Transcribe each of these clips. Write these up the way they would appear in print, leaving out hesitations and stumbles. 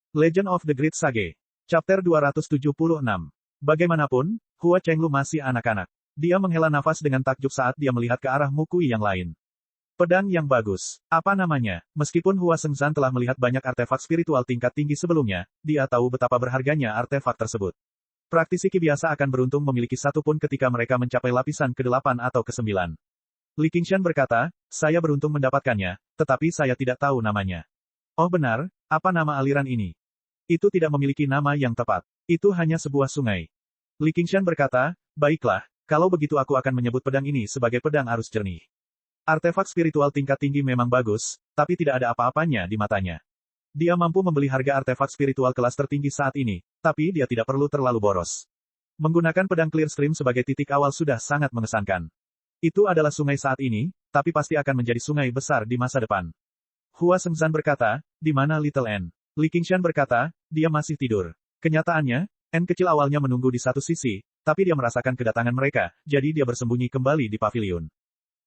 Legend of the Great Sage. Chapter 276. Bagaimanapun, Hua Chenglu masih anak-anak. Dia menghela nafas dengan takjub saat dia melihat ke arah Mukui yang lain. Pedang yang bagus. Apa namanya? Meskipun Hua Sengzan telah melihat banyak artefak spiritual tingkat tinggi sebelumnya, dia tahu betapa berharganya artefak tersebut. Praktisi Qi biasa akan beruntung memiliki satu pun ketika mereka mencapai lapisan ke-8 atau ke-9. Li Qingshan berkata, saya beruntung mendapatkannya, tetapi saya tidak tahu namanya. Oh benar, apa nama aliran ini? Itu tidak memiliki nama yang tepat. Itu hanya sebuah sungai. Li Qingshan berkata, baiklah, kalau begitu aku akan menyebut pedang ini sebagai pedang arus jernih. Artefak spiritual tingkat tinggi memang bagus, tapi tidak ada apa-apanya di matanya. Dia mampu membeli harga artefak spiritual kelas tertinggi saat ini, tapi dia tidak perlu terlalu boros. Menggunakan pedang Clear Stream sebagai titik awal sudah sangat mengesankan. Itu adalah sungai saat ini, tapi pasti akan menjadi sungai besar di masa depan. Hua Sengzan berkata, di mana Little N? Li Qingshan berkata, dia masih tidur. Kenyataannya, N kecil awalnya menunggu di satu sisi, tapi dia merasakan kedatangan mereka, jadi dia bersembunyi kembali di pavilion.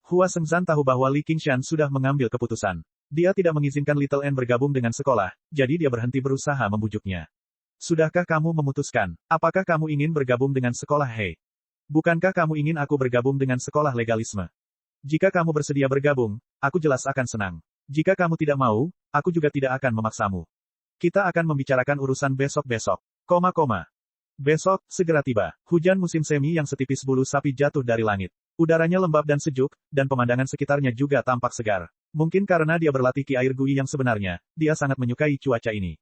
Hua Sengzan tahu bahwa Li Qingshan sudah mengambil keputusan. Dia tidak mengizinkan Little N bergabung dengan sekolah, jadi dia berhenti berusaha membujuknya. Sudahkah kamu memutuskan? Apakah kamu ingin bergabung dengan sekolah He? Bukankah kamu ingin aku bergabung dengan sekolah legalisme? Jika kamu bersedia bergabung, aku jelas akan senang. Jika kamu tidak mau, aku juga tidak akan memaksamu. Kita akan membicarakan urusan besok-besok. Besok, segera tiba. Hujan musim semi yang setipis bulu sapi jatuh dari langit. Udaranya lembab dan sejuk, dan pemandangan sekitarnya juga tampak segar. Mungkin karena dia berlatih Ki Air Gui yang sebenarnya, dia sangat menyukai cuaca ini.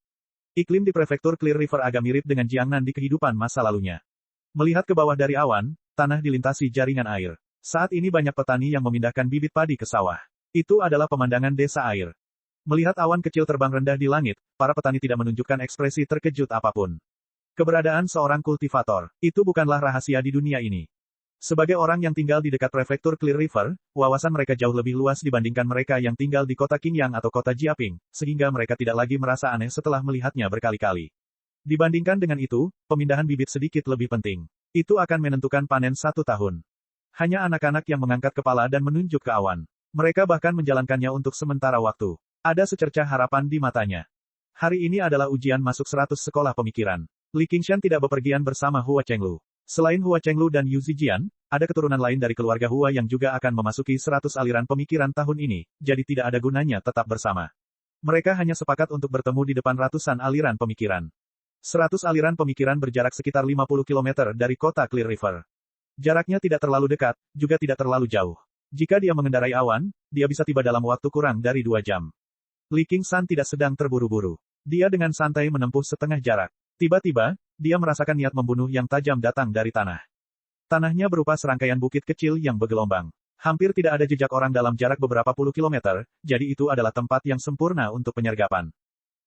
Iklim di prefektur Clear River agak mirip dengan Jiangnan di kehidupan masa lalunya. Melihat ke bawah dari awan, tanah dilintasi jaringan air. Saat ini banyak petani yang memindahkan bibit padi ke sawah. Itu adalah pemandangan desa air. Melihat awan kecil terbang rendah di langit, para petani tidak menunjukkan ekspresi terkejut apapun. Keberadaan seorang kultivator, itu bukanlah rahasia di dunia ini. Sebagai orang yang tinggal di dekat prefektur Clear River, wawasan mereka jauh lebih luas dibandingkan mereka yang tinggal di kota Qingyang atau kota Jiaping, sehingga mereka tidak lagi merasa aneh setelah melihatnya berkali-kali. Dibandingkan dengan itu, pemindahan bibit sedikit lebih penting. Itu akan menentukan panen 1 tahun. Hanya anak-anak yang mengangkat kepala dan menunjuk ke awan. Mereka bahkan menjalankannya untuk sementara waktu. Ada secercah harapan di matanya. Hari ini adalah ujian masuk 100 sekolah pemikiran. Li Qingshan tidak bepergian bersama Hua Chenglu. Selain Hua Chenglu dan Yu Zijian, ada keturunan lain dari keluarga Hua yang juga akan memasuki 100 aliran pemikiran tahun ini, jadi tidak ada gunanya tetap bersama. Mereka hanya sepakat untuk bertemu di depan ratusan aliran pemikiran. 100 aliran pemikiran berjarak sekitar 50 km dari kota Clear River. Jaraknya tidak terlalu dekat, juga tidak terlalu jauh. Jika dia mengendarai awan, dia bisa tiba dalam waktu kurang dari 2 jam. Li Qingshan tidak sedang terburu-buru. Dia dengan santai menempuh setengah jarak. Tiba-tiba, dia merasakan niat membunuh yang tajam datang dari tanah. Tanahnya berupa serangkaian bukit kecil yang bergelombang. Hampir tidak ada jejak orang dalam jarak beberapa puluh kilometer, jadi itu adalah tempat yang sempurna untuk penyergapan.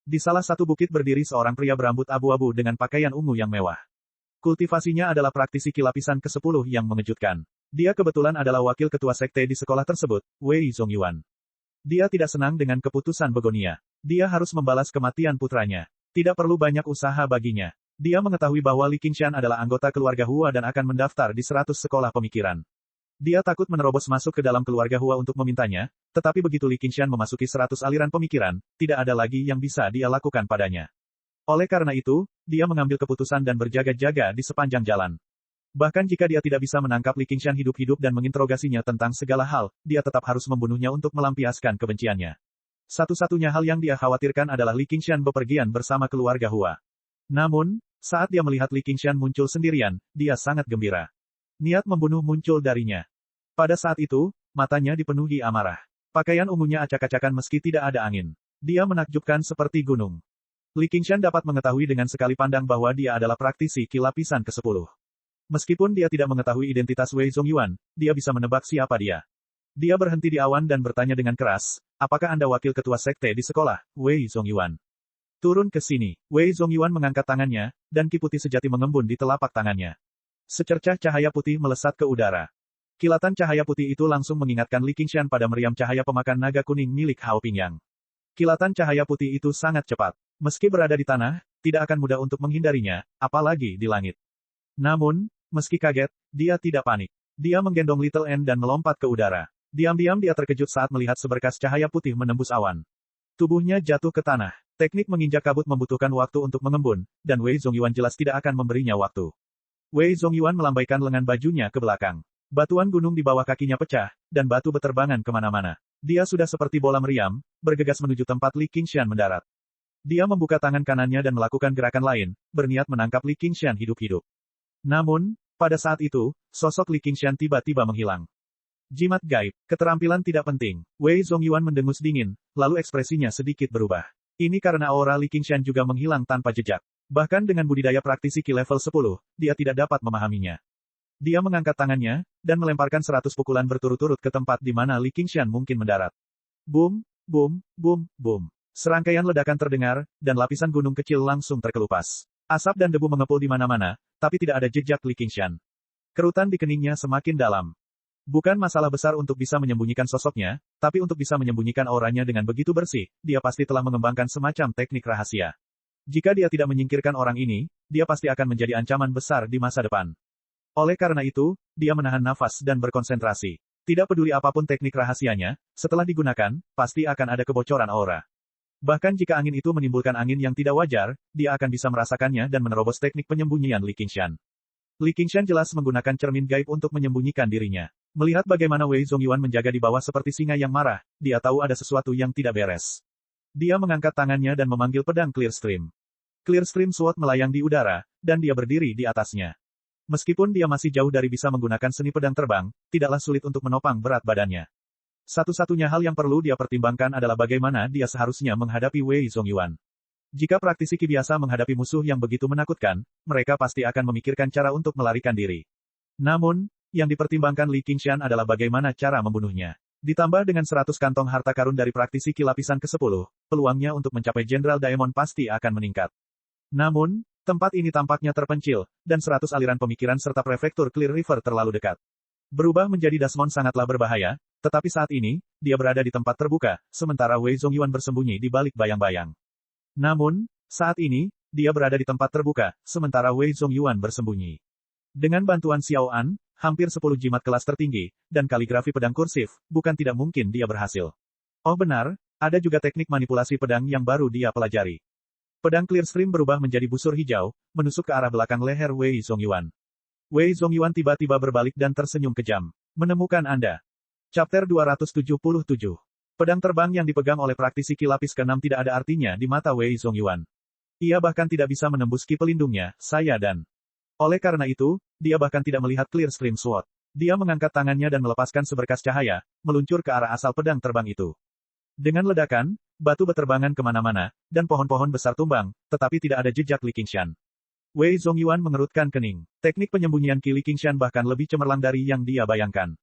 Di salah satu bukit berdiri seorang pria berambut abu-abu dengan pakaian ungu yang mewah. Kultivasinya adalah praktisi Qi lapisan ke-10 yang mengejutkan. Dia kebetulan adalah wakil ketua sekte di sekolah tersebut, Wei Zongyuan. Dia tidak senang dengan keputusan Begonia. Dia harus membalas kematian putranya. Tidak perlu banyak usaha baginya. Dia mengetahui bahwa Li Qingshan adalah anggota keluarga Hua dan akan mendaftar di 100 sekolah pemikiran. Dia takut menerobos masuk ke dalam keluarga Hua untuk memintanya, tetapi begitu Li Qingshan memasuki 100 aliran pemikiran, tidak ada lagi yang bisa dia lakukan padanya. Oleh karena itu, dia mengambil keputusan dan berjaga-jaga di sepanjang jalan. Bahkan jika dia tidak bisa menangkap Li Qingshan hidup-hidup dan menginterogasinya tentang segala hal, dia tetap harus membunuhnya untuk melampiaskan kebenciannya. Satu-satunya hal yang dia khawatirkan adalah Li Qingshan bepergian bersama keluarga Hua. Namun, saat dia melihat Li Qingshan muncul sendirian, dia sangat gembira. Niat membunuh muncul darinya. Pada saat itu, matanya dipenuhi amarah. Pakaian ungunya acak-acakan meski tidak ada angin. Dia menakjubkan seperti gunung. Li Qingshan dapat mengetahui dengan sekali pandang bahwa dia adalah praktisi Qi lapisan ke-10. Meskipun dia tidak mengetahui identitas Wei Zongyuan, dia bisa menebak siapa dia. Dia berhenti di awan dan bertanya dengan keras, apakah Anda wakil ketua sekte di sekolah, Wei Zongyuan? Turun ke sini. Wei Zongyuan mengangkat tangannya, dan Ki putih sejati mengembun di telapak tangannya. Secercah cahaya putih melesat ke udara. Kilatan cahaya putih itu langsung mengingatkan Li Qingshan pada meriam cahaya pemakan naga kuning milik Hao Pingyang. Kilatan cahaya putih itu sangat cepat. Meski berada di tanah, tidak akan mudah untuk menghindarinya, apalagi di langit. Namun, meski kaget, dia tidak panik. Dia menggendong Little N dan melompat ke udara. Diam-diam dia terkejut saat melihat seberkas cahaya putih menembus awan. Tubuhnya jatuh ke tanah. Teknik menginjak kabut membutuhkan waktu untuk mengembun, dan Wei Zongyuan jelas tidak akan memberinya waktu. Wei Zongyuan melambaikan lengan bajunya ke belakang. Batuan gunung di bawah kakinya pecah, dan batu beterbangan kemana-mana. Dia sudah seperti bola meriam, bergegas menuju tempat Li Qingshan mendarat. Dia membuka tangan kanannya dan melakukan gerakan lain, berniat menangkap Li Qingshan hidup-hidup. Namun, pada saat itu, sosok Li Qingshan tiba-tiba menghilang. Jimat gaib, keterampilan tidak penting. Wei Zongyuan mendengus dingin, lalu ekspresinya sedikit berubah. Ini karena aura Li Qingshan juga menghilang tanpa jejak. Bahkan dengan budidaya praktisi Ki level 10, dia tidak dapat memahaminya. Dia mengangkat tangannya, dan melemparkan 100 pukulan berturut-turut ke tempat di mana Li Qingshan mungkin mendarat. Boom, boom, boom, boom. Serangkaian ledakan terdengar, dan lapisan gunung kecil langsung terkelupas. Asap dan debu mengepul di mana-mana, tapi tidak ada jejak Li Qingshan. Kerutan di keningnya semakin dalam. Bukan masalah besar untuk bisa menyembunyikan sosoknya, tapi untuk bisa menyembunyikan auranya dengan begitu bersih, dia pasti telah mengembangkan semacam teknik rahasia. Jika dia tidak menyingkirkan orang ini, dia pasti akan menjadi ancaman besar di masa depan. Oleh karena itu, dia menahan nafas dan berkonsentrasi. Tidak peduli apapun teknik rahasianya, setelah digunakan, pasti akan ada kebocoran aura. Bahkan jika angin itu menimbulkan angin yang tidak wajar, dia akan bisa merasakannya dan menerobos teknik penyembunyian Li Qingshan. Li Qingshan jelas menggunakan cermin gaib untuk menyembunyikan dirinya. Melihat bagaimana Wei Zongyuan menjaga di bawah seperti singa yang marah, dia tahu ada sesuatu yang tidak beres. Dia mengangkat tangannya dan memanggil pedang Clear Stream. Clear Stream Sword melayang di udara, dan dia berdiri di atasnya. Meskipun dia masih jauh dari bisa menggunakan seni pedang terbang, tidaklah sulit untuk menopang berat badannya. Satu-satunya hal yang perlu dia pertimbangkan adalah bagaimana dia seharusnya menghadapi Wei Zongyuan. Jika praktisi Ki biasa menghadapi musuh yang begitu menakutkan, mereka pasti akan memikirkan cara untuk melarikan diri. Namun, yang dipertimbangkan Li Qingshan adalah bagaimana cara membunuhnya. Ditambah dengan 100 kantong harta karun dari praktisi Ki lapisan ke-10, peluangnya untuk mencapai Jenderal Daemon pasti akan meningkat. Namun, tempat ini tampaknya terpencil, dan 100 aliran pemikiran serta prefektur Clear River terlalu dekat. Berubah menjadi Dasmon sangatlah berbahaya, tetapi saat ini, dia berada di tempat terbuka, sementara Wei Zongyuan bersembunyi di balik bayang-bayang. Namun, saat ini, dia berada di tempat terbuka, sementara Wei Zongyuan bersembunyi. Dengan bantuan Xiao An, hampir 10 jimat kelas tertinggi, dan kaligrafi pedang kursif, bukan tidak mungkin dia berhasil. Oh benar, ada juga teknik manipulasi pedang yang baru dia pelajari. Pedang Clear Stream berubah menjadi busur hijau, menusuk ke arah belakang leher Wei Zongyuan. Wei Zongyuan tiba-tiba berbalik dan tersenyum kejam. Menemukan Anda. Chapter 277. Pedang terbang yang dipegang oleh praktisi Ki lapis ke-6 tidak ada artinya di mata Wei Zongyuan. Ia bahkan tidak bisa menembus Ki pelindungnya, saya dan. Oleh karena itu, dia bahkan tidak melihat Clear Stream Sword. Dia mengangkat tangannya dan melepaskan seberkas cahaya, meluncur ke arah asal pedang terbang itu. Dengan ledakan, batu beterbangan kemana-mana, dan pohon-pohon besar tumbang, tetapi tidak ada jejak Li Qingshan. Wei Zongyuan mengerutkan kening. Teknik penyembunyian Ki Li Qingshan bahkan lebih cemerlang dari yang dia bayangkan.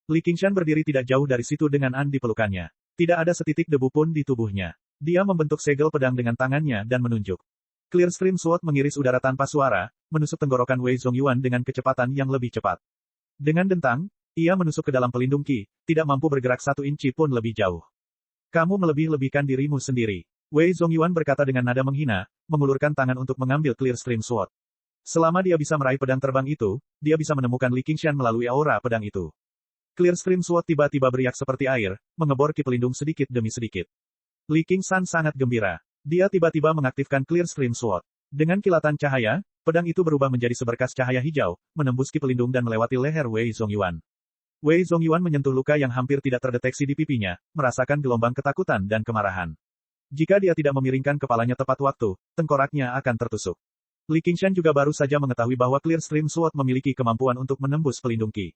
Li Qingshan berdiri tidak jauh dari situ dengan An di pelukannya. Tidak ada setitik debu pun di tubuhnya. Dia membentuk segel pedang dengan tangannya dan menunjuk. Clear Stream Sword mengiris udara tanpa suara, menusuk tenggorokan Wei Zongyuan dengan kecepatan yang lebih cepat. Dengan dentang, ia menusuk ke dalam pelindung Ki, tidak mampu bergerak 1 inci pun lebih jauh. Kamu melebih-lebihkan dirimu sendiri. Wei Zongyuan berkata dengan nada menghina, mengulurkan tangan untuk mengambil Clear Stream Sword. Selama dia bisa meraih pedang terbang itu, dia bisa menemukan Li Qingshan melalui aura pedang itu. Clear Stream Sword tiba-tiba beriak seperti air, mengebor Ki pelindung sedikit demi sedikit. Li Qingshan sangat gembira. Dia tiba-tiba mengaktifkan Clear Stream Sword. Dengan kilatan cahaya, pedang itu berubah menjadi seberkas cahaya hijau, menembus Ki pelindung dan melewati leher Wei Zongyuan. Wei Zongyuan menyentuh luka yang hampir tidak terdeteksi di pipinya, merasakan gelombang ketakutan dan kemarahan. Jika dia tidak memiringkan kepalanya tepat waktu, tengkoraknya akan tertusuk. Li Qingshan juga baru saja mengetahui bahwa Clear Stream Sword memiliki kemampuan untuk menembus pelindung Ki.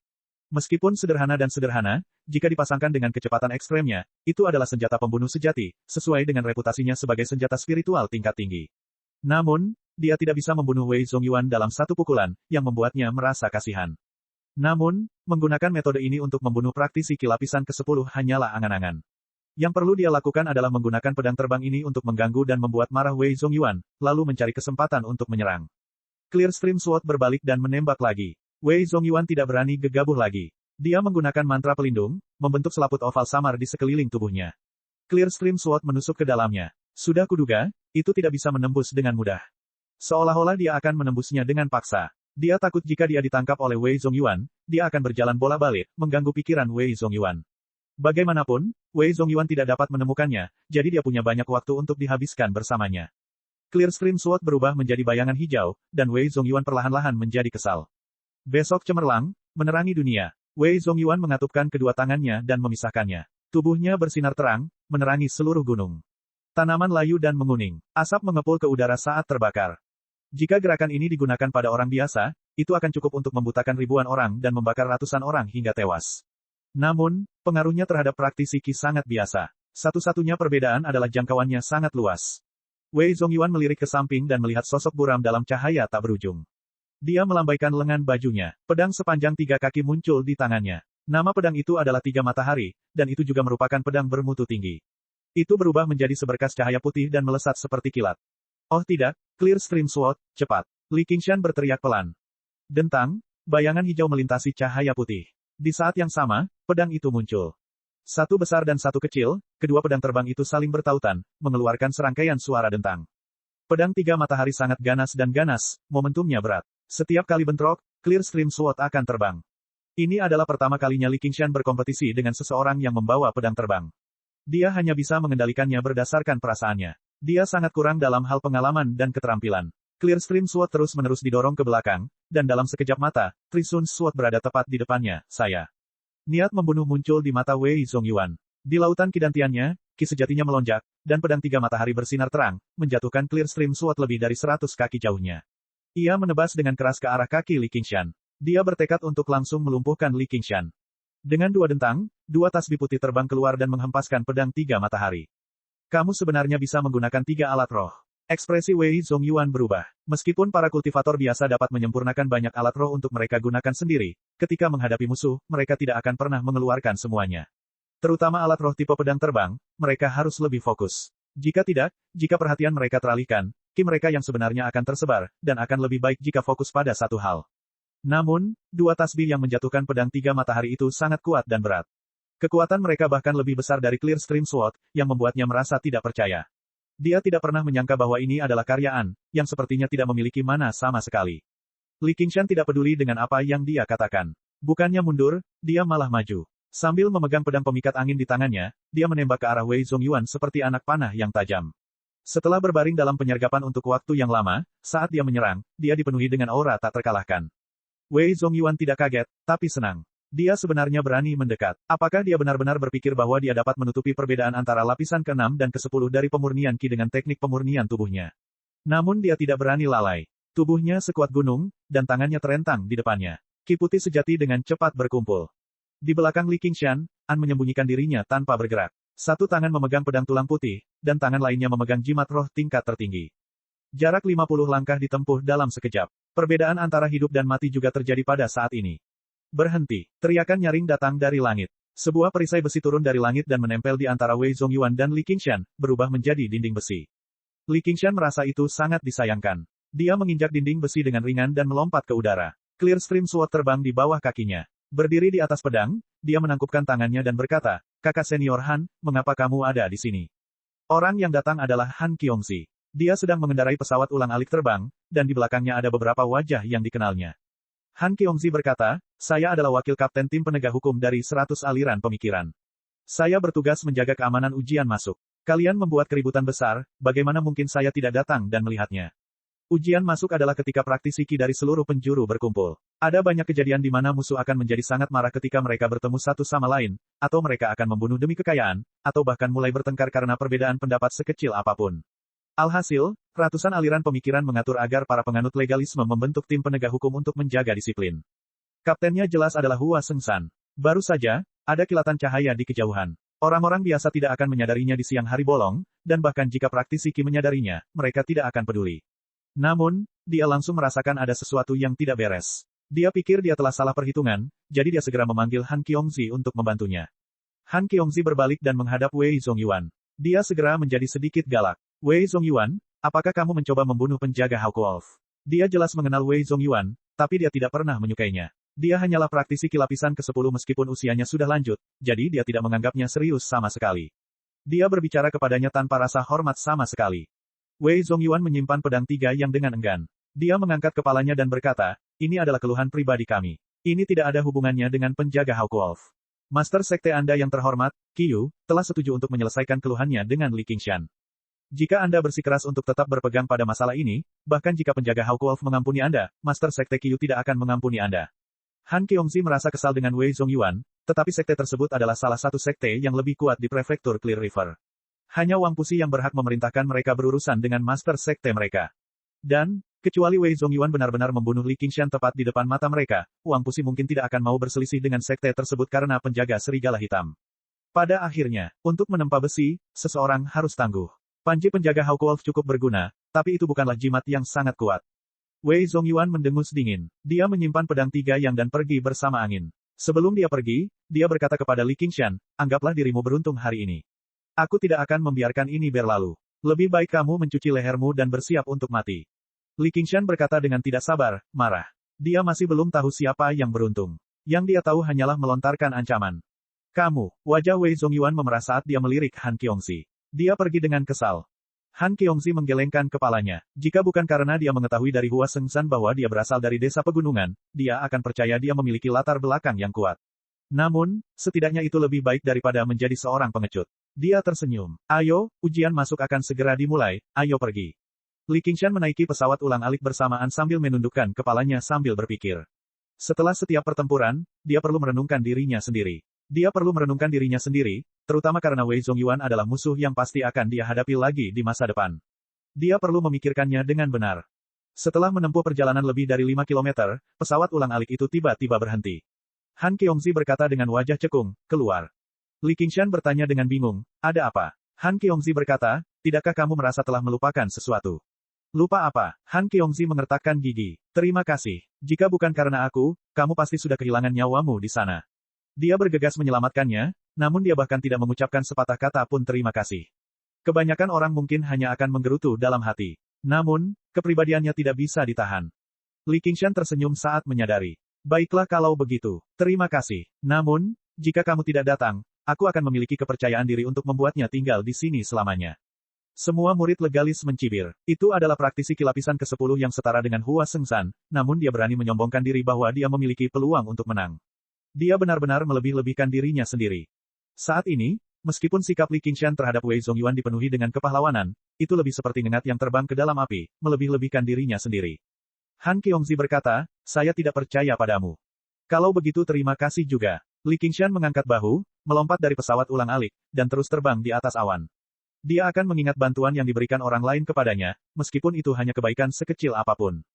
Meskipun sederhana, jika dipasangkan dengan kecepatan ekstremnya, itu adalah senjata pembunuh sejati, sesuai dengan reputasinya sebagai senjata spiritual tingkat tinggi. Namun, dia tidak bisa membunuh Wei Zongyuan dalam satu pukulan, yang membuatnya merasa kasihan. Namun, menggunakan metode ini untuk membunuh praktisi Ki lapisan ke-10 hanyalah angan-angan. Yang perlu dia lakukan adalah menggunakan pedang terbang ini untuk mengganggu dan membuat marah Wei Zongyuan, lalu mencari kesempatan untuk menyerang. Clear Stream Sword berbalik dan menembak lagi. Wei Zongyuan tidak berani gegabah lagi. Dia menggunakan mantra pelindung, membentuk selaput oval samar di sekeliling tubuhnya. Clear Stream Sword menusuk ke dalamnya. Sudah kuduga, itu tidak bisa menembus dengan mudah. Seolah-olah dia akan menembusnya dengan paksa. Dia takut jika dia ditangkap oleh Wei Zongyuan, dia akan berjalan bola-balik, mengganggu pikiran Wei Zongyuan. Bagaimanapun, Wei Zongyuan tidak dapat menemukannya, jadi dia punya banyak waktu untuk dihabiskan bersamanya. Clear Stream Sword berubah menjadi bayangan hijau, dan Wei Zongyuan perlahan-lahan menjadi kesal. Besok cemerlang, menerangi dunia. Wei Zongyuan mengatupkan kedua tangannya dan memisahkannya. Tubuhnya bersinar terang, menerangi seluruh gunung. Tanaman layu dan menguning. Asap mengepul ke udara saat terbakar. Jika gerakan ini digunakan pada orang biasa, itu akan cukup untuk membutakan ribuan orang dan membakar ratusan orang hingga tewas. Namun, pengaruhnya terhadap praktisi Qi sangat biasa. Satu-satunya perbedaan adalah jangkauannya sangat luas. Wei Zongyuan melirik ke samping dan melihat sosok buram dalam cahaya tak berujung. Dia melambaikan lengan bajunya. Pedang sepanjang 3 kaki muncul di tangannya. Nama pedang itu adalah 3 matahari, dan itu juga merupakan pedang bermutu tinggi. Itu berubah menjadi seberkas cahaya putih dan melesat seperti kilat. Oh tidak, Clear Stream Sword, cepat. Li Qingshan berteriak pelan. Dentang, bayangan hijau melintasi cahaya putih. Di saat yang sama, pedang itu muncul. Satu besar dan satu kecil, kedua pedang terbang itu saling bertautan, mengeluarkan serangkaian suara dentang. Pedang 3 matahari sangat ganas dan ganas, momentumnya berat. Setiap kali bentrok, Clear Stream Sword akan terbang. Ini adalah pertama kalinya Li Qingshan berkompetisi dengan seseorang yang membawa pedang terbang. Dia hanya bisa mengendalikannya berdasarkan perasaannya. Dia sangat kurang dalam hal pengalaman dan keterampilan. Clear Stream Sword terus-menerus didorong ke belakang, dan dalam sekejap mata, Trisun Sword berada tepat di depannya, saya. Niat membunuh muncul di mata Wei Zongyuan. Di lautan kidantiannya, Qi sejatinya melonjak, dan pedang 3 matahari bersinar terang, menjatuhkan Clear Stream Sword lebih dari 100 kaki jauhnya. Ia menebas dengan keras ke arah kaki Li Qingshan. Dia bertekad untuk langsung melumpuhkan Li Qingshan. Dengan 2 dentang, 2 tasbih putih terbang keluar dan menghempaskan pedang 3 matahari. Kamu sebenarnya bisa menggunakan 3 alat roh. Ekspresi Wei Zongyuan berubah. Meskipun para kultivator biasa dapat menyempurnakan banyak alat roh untuk mereka gunakan sendiri, ketika menghadapi musuh, mereka tidak akan pernah mengeluarkan semuanya. Terutama alat roh tipe pedang terbang, mereka harus lebih fokus. Jika tidak, jika perhatian mereka teralihkan, Qi mereka yang sebenarnya akan tersebar, dan akan lebih baik jika fokus pada satu hal. Namun, 2 tasbih yang menjatuhkan pedang 3 matahari itu sangat kuat dan berat. Kekuatan mereka bahkan lebih besar dari Clear Stream Sword, yang membuatnya merasa tidak percaya. Dia tidak pernah menyangka bahwa ini adalah karyaan, yang sepertinya tidak memiliki mana sama sekali. Li Qingshan tidak peduli dengan apa yang dia katakan. Bukannya mundur, dia malah maju. Sambil memegang pedang pemikat angin di tangannya, dia menembak ke arah Wei Zongyuan seperti anak panah yang tajam. Setelah berbaring dalam penyergapan untuk waktu yang lama, saat dia menyerang, dia dipenuhi dengan aura tak terkalahkan. Wei Zongyuan tidak kaget, tapi senang. Dia sebenarnya berani mendekat. Apakah dia benar-benar berpikir bahwa dia dapat menutupi perbedaan antara lapisan ke-6 dan ke-10 dari pemurnian Qi dengan teknik pemurnian tubuhnya? Namun dia tidak berani lalai. Tubuhnya sekuat gunung, dan tangannya terentang di depannya. Qi putih sejati dengan cepat berkumpul. Di belakang Li Qingshan, An menyembunyikan dirinya tanpa bergerak. Satu tangan memegang pedang tulang putih, dan tangan lainnya memegang jimat roh tingkat tertinggi. Jarak 50 langkah ditempuh dalam sekejap. Perbedaan antara hidup dan mati juga terjadi pada saat ini. Berhenti. Teriakan nyaring datang dari langit. Sebuah perisai besi turun dari langit dan menempel di antara Wei Zongyuan dan Li Qingshan, berubah menjadi dinding besi. Li Qingshan merasa itu sangat disayangkan. Dia menginjak dinding besi dengan ringan dan melompat ke udara. Clear Stream Sword terbang di bawah kakinya. Berdiri di atas pedang, dia menangkupkan tangannya dan berkata, "Kakak senior Han, mengapa kamu ada di sini?" Orang yang datang adalah Han Qiongzi. Dia sedang mengendarai pesawat ulang-alik terbang, dan di belakangnya ada beberapa wajah yang dikenalnya. Han Qiongzi berkata, "Saya adalah wakil kapten tim penegak hukum dari 100 aliran pemikiran. Saya bertugas menjaga keamanan ujian masuk. Kalian membuat keributan besar, bagaimana mungkin saya tidak datang dan melihatnya? Ujian masuk adalah ketika praktisi Qi dari seluruh penjuru berkumpul. Ada banyak kejadian di mana musuh akan menjadi sangat marah ketika mereka bertemu satu sama lain, atau mereka akan membunuh demi kekayaan, atau bahkan mulai bertengkar karena perbedaan pendapat sekecil apapun. Alhasil, ratusan aliran pemikiran mengatur agar para penganut legalisme membentuk tim penegak hukum untuk menjaga disiplin. Kaptennya jelas adalah Hua Sengshan. Baru saja, ada kilatan cahaya di kejauhan. Orang-orang biasa tidak akan menyadarinya di siang hari bolong, dan bahkan jika praktisi Qi menyadarinya, mereka tidak akan peduli. Namun, dia langsung merasakan ada sesuatu yang tidak beres. Dia pikir dia telah salah perhitungan, jadi dia segera memanggil Han Qiongzi untuk membantunya. Han Qiongzi berbalik dan menghadap Wei Zongyuan. Dia segera menjadi sedikit galak. Wei Zongyuan, apakah kamu mencoba membunuh penjaga Hawk Wolf? Dia jelas mengenal Wei Zongyuan, tapi dia tidak pernah menyukainya. Dia hanyalah praktisi Qi lapisan ke-10 meskipun usianya sudah lanjut, jadi dia tidak menganggapnya serius sama sekali. Dia berbicara kepadanya tanpa rasa hormat sama sekali. Wei Zongyuan menyimpan pedang 3 yang dengan enggan. Dia mengangkat kepalanya dan berkata, "Ini adalah keluhan pribadi kami. Ini tidak ada hubungannya dengan penjaga Hawk Wolf. Master Sekte Anda yang terhormat, Qiyu, telah setuju untuk menyelesaikan keluhannya dengan Li Qingshan. Jika Anda bersikeras untuk tetap berpegang pada masalah ini, bahkan jika penjaga Hawkwolf mengampuni Anda, Master Sekte Qiyu tidak akan mengampuni Anda. Han Qiongzi merasa kesal dengan Wei Zongyuan, tetapi sekte tersebut adalah salah satu sekte yang lebih kuat di prefektur Clear River. Hanya Wang Pusi yang berhak memerintahkan mereka berurusan dengan Master Sekte mereka. Dan, kecuali Wei Zongyuan benar-benar membunuh Li Qingshan tepat di depan mata mereka, Wang Pusi mungkin tidak akan mau berselisih dengan sekte tersebut karena penjaga serigala hitam. Pada akhirnya, untuk menempa besi, seseorang harus tangguh. Panji penjaga Hawkwolf cukup berguna, tapi itu bukanlah jimat yang sangat kuat. Wei Zongyuan mendengus dingin. Dia menyimpan pedang 3 yang dan pergi bersama angin. Sebelum dia pergi, dia berkata kepada Li Qingshan, anggaplah dirimu beruntung hari ini. Aku tidak akan membiarkan ini berlalu. Lebih baik kamu mencuci lehermu dan bersiap untuk mati. Li Qingshan berkata dengan tidak sabar, marah. Dia masih belum tahu siapa yang beruntung. Yang dia tahu hanyalah melontarkan ancaman. Kamu, wajah Wei Zongyuan memerah saat dia melirik Han Qiongzi. Dia pergi dengan kesal. Han Qiongzi menggelengkan kepalanya. Jika bukan karena dia mengetahui dari Hua Sengsan bahwa dia berasal dari desa pegunungan, dia akan percaya dia memiliki latar belakang yang kuat. Namun, setidaknya itu lebih baik daripada menjadi seorang pengecut. Dia tersenyum. Ayo, ujian masuk akan segera dimulai, ayo pergi. Li Qingshan menaiki pesawat ulang-alik bersamaan sambil menundukkan kepalanya sambil berpikir. Setelah setiap pertempuran, dia perlu merenungkan dirinya sendiri. Dia perlu merenungkan dirinya sendiri, terutama karena Wei Zongyuan adalah musuh yang pasti akan dia hadapi lagi di masa depan. Dia perlu memikirkannya dengan benar. Setelah menempuh perjalanan lebih dari 5 km, pesawat ulang-alik itu tiba-tiba berhenti. Han Qiongzi berkata dengan wajah cekung, keluar. Li Qingshan bertanya dengan bingung, ada apa? Han Qiongzi berkata, tidakkah kamu merasa telah melupakan sesuatu? Lupa apa? Han Qiongzi mengertakkan gigi. Terima kasih. Jika bukan karena aku, kamu pasti sudah kehilangan nyawamu di sana. Dia bergegas menyelamatkannya, namun dia bahkan tidak mengucapkan sepatah kata pun terima kasih. Kebanyakan orang mungkin hanya akan menggerutu dalam hati. Namun, kepribadiannya tidak bisa ditahan. Li Qingshan tersenyum saat menyadari. Baiklah kalau begitu. Terima kasih. Namun, jika kamu tidak datang, aku akan memiliki kepercayaan diri untuk membuatnya tinggal di sini selamanya. Semua murid legalis mencibir. Itu adalah praktisi kilapisan ke-10 yang setara dengan Hua Sengsan, namun dia berani menyombongkan diri bahwa dia memiliki peluang untuk menang. Dia benar-benar melebih-lebihkan dirinya sendiri. Saat ini, meskipun sikap Li Qingshan terhadap Wei Zongyuan dipenuhi dengan kepahlawanan, itu lebih seperti ngengat yang terbang ke dalam api, melebih-lebihkan dirinya sendiri. Han Qiongzi berkata, saya tidak percaya padamu. Kalau begitu terima kasih juga. Li Qingshan mengangkat bahu, melompat dari pesawat ulang-alik, dan terus terbang di atas awan. Dia akan mengingat bantuan yang diberikan orang lain kepadanya, meskipun itu hanya kebaikan sekecil apapun.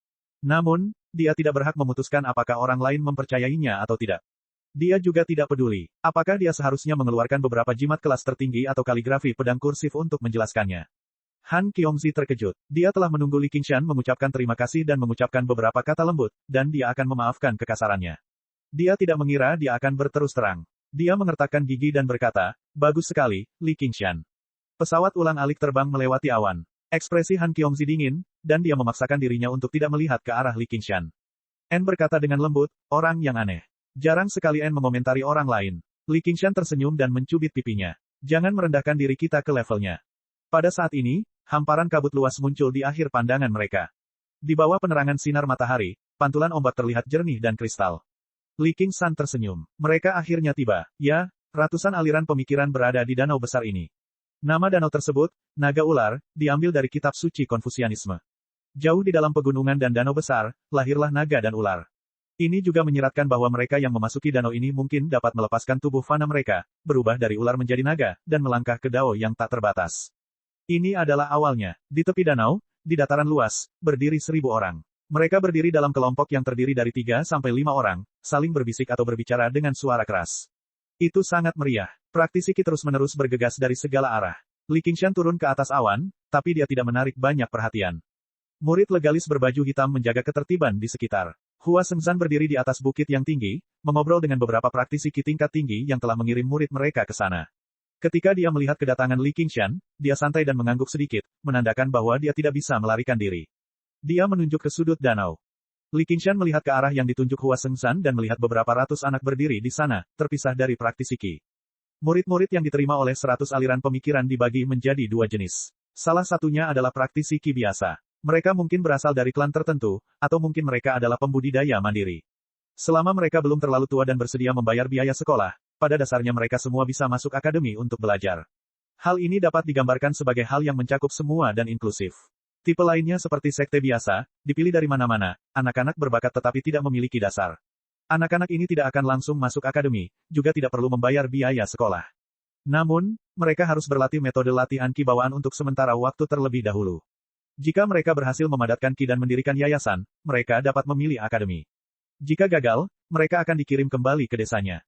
Namun, dia tidak berhak memutuskan apakah orang lain mempercayainya atau tidak. Dia juga tidak peduli, apakah dia seharusnya mengeluarkan beberapa jimat kelas tertinggi atau kaligrafi pedang kursif untuk menjelaskannya. Han Qiongzi terkejut. Dia telah menunggu Li Qingshan mengucapkan terima kasih dan mengucapkan beberapa kata lembut, dan dia akan memaafkan kekasarannya. Dia tidak mengira dia akan berterus terang. Dia mengertakkan gigi dan berkata, bagus sekali, Li Qingshan. Pesawat ulang-alik terbang melewati awan. Ekspresi Han Qiongzi dingin, dan dia memaksakan dirinya untuk tidak melihat ke arah Li Qingshan. En berkata dengan lembut, orang yang aneh. Jarang sekali En mengomentari orang lain. Li Qingshan tersenyum dan mencubit pipinya. Jangan merendahkan diri kita ke levelnya. Pada saat ini, hamparan kabut luas muncul di akhir pandangan mereka. Di bawah penerangan sinar matahari, pantulan ombak terlihat jernih dan kristal. Li Qingshan tersenyum. Mereka akhirnya tiba. Ya, ratusan aliran pemikiran berada di danau besar ini. Nama danau tersebut, Naga Ular, diambil dari kitab suci Konfusianisme. Jauh di dalam pegunungan dan danau besar, lahirlah naga dan ular. Ini juga menyiratkan bahwa mereka yang memasuki danau ini mungkin dapat melepaskan tubuh fana mereka, berubah dari ular menjadi naga, dan melangkah ke dao yang tak terbatas. Ini adalah awalnya. Di tepi danau, di dataran luas, berdiri 1000 orang. Mereka berdiri dalam kelompok yang terdiri dari 3 sampai 5 orang, saling berbisik atau berbicara dengan suara keras. Itu sangat meriah. Praktisi Qi terus-menerus bergegas dari segala arah. Li Qingshan turun ke atas awan, tapi dia tidak menarik banyak perhatian. Murid legalis berbaju hitam menjaga ketertiban di sekitar. Hua Sengsan berdiri di atas bukit yang tinggi, mengobrol dengan beberapa praktisi Qi tingkat tinggi yang telah mengirim murid mereka ke sana. Ketika dia melihat kedatangan Li Qingshan, dia santai dan mengangguk sedikit, menandakan bahwa dia tidak bisa melarikan diri. Dia menunjuk ke sudut danau. Li Qingshan melihat ke arah yang ditunjuk Hua Sengsan dan melihat beberapa ratus anak berdiri di sana, terpisah dari praktisi Qi. Murid-murid yang diterima oleh 100 aliran pemikiran dibagi menjadi 2 jenis. Salah satunya adalah praktisi Qi biasa. Mereka mungkin berasal dari klan tertentu, atau mungkin mereka adalah pembudidaya mandiri. Selama mereka belum terlalu tua dan bersedia membayar biaya sekolah, pada dasarnya mereka semua bisa masuk akademi untuk belajar. Hal ini dapat digambarkan sebagai hal yang mencakup semua dan inklusif. Tipe lainnya seperti sekte biasa, dipilih dari mana-mana, anak-anak berbakat tetapi tidak memiliki dasar. Anak-anak ini tidak akan langsung masuk akademi, juga tidak perlu membayar biaya sekolah. Namun, mereka harus berlatih metode latihan ki bawaan untuk sementara waktu terlebih dahulu. Jika mereka berhasil memadatkan ki dan mendirikan yayasan, mereka dapat memilih akademi. Jika gagal, mereka akan dikirim kembali ke desanya.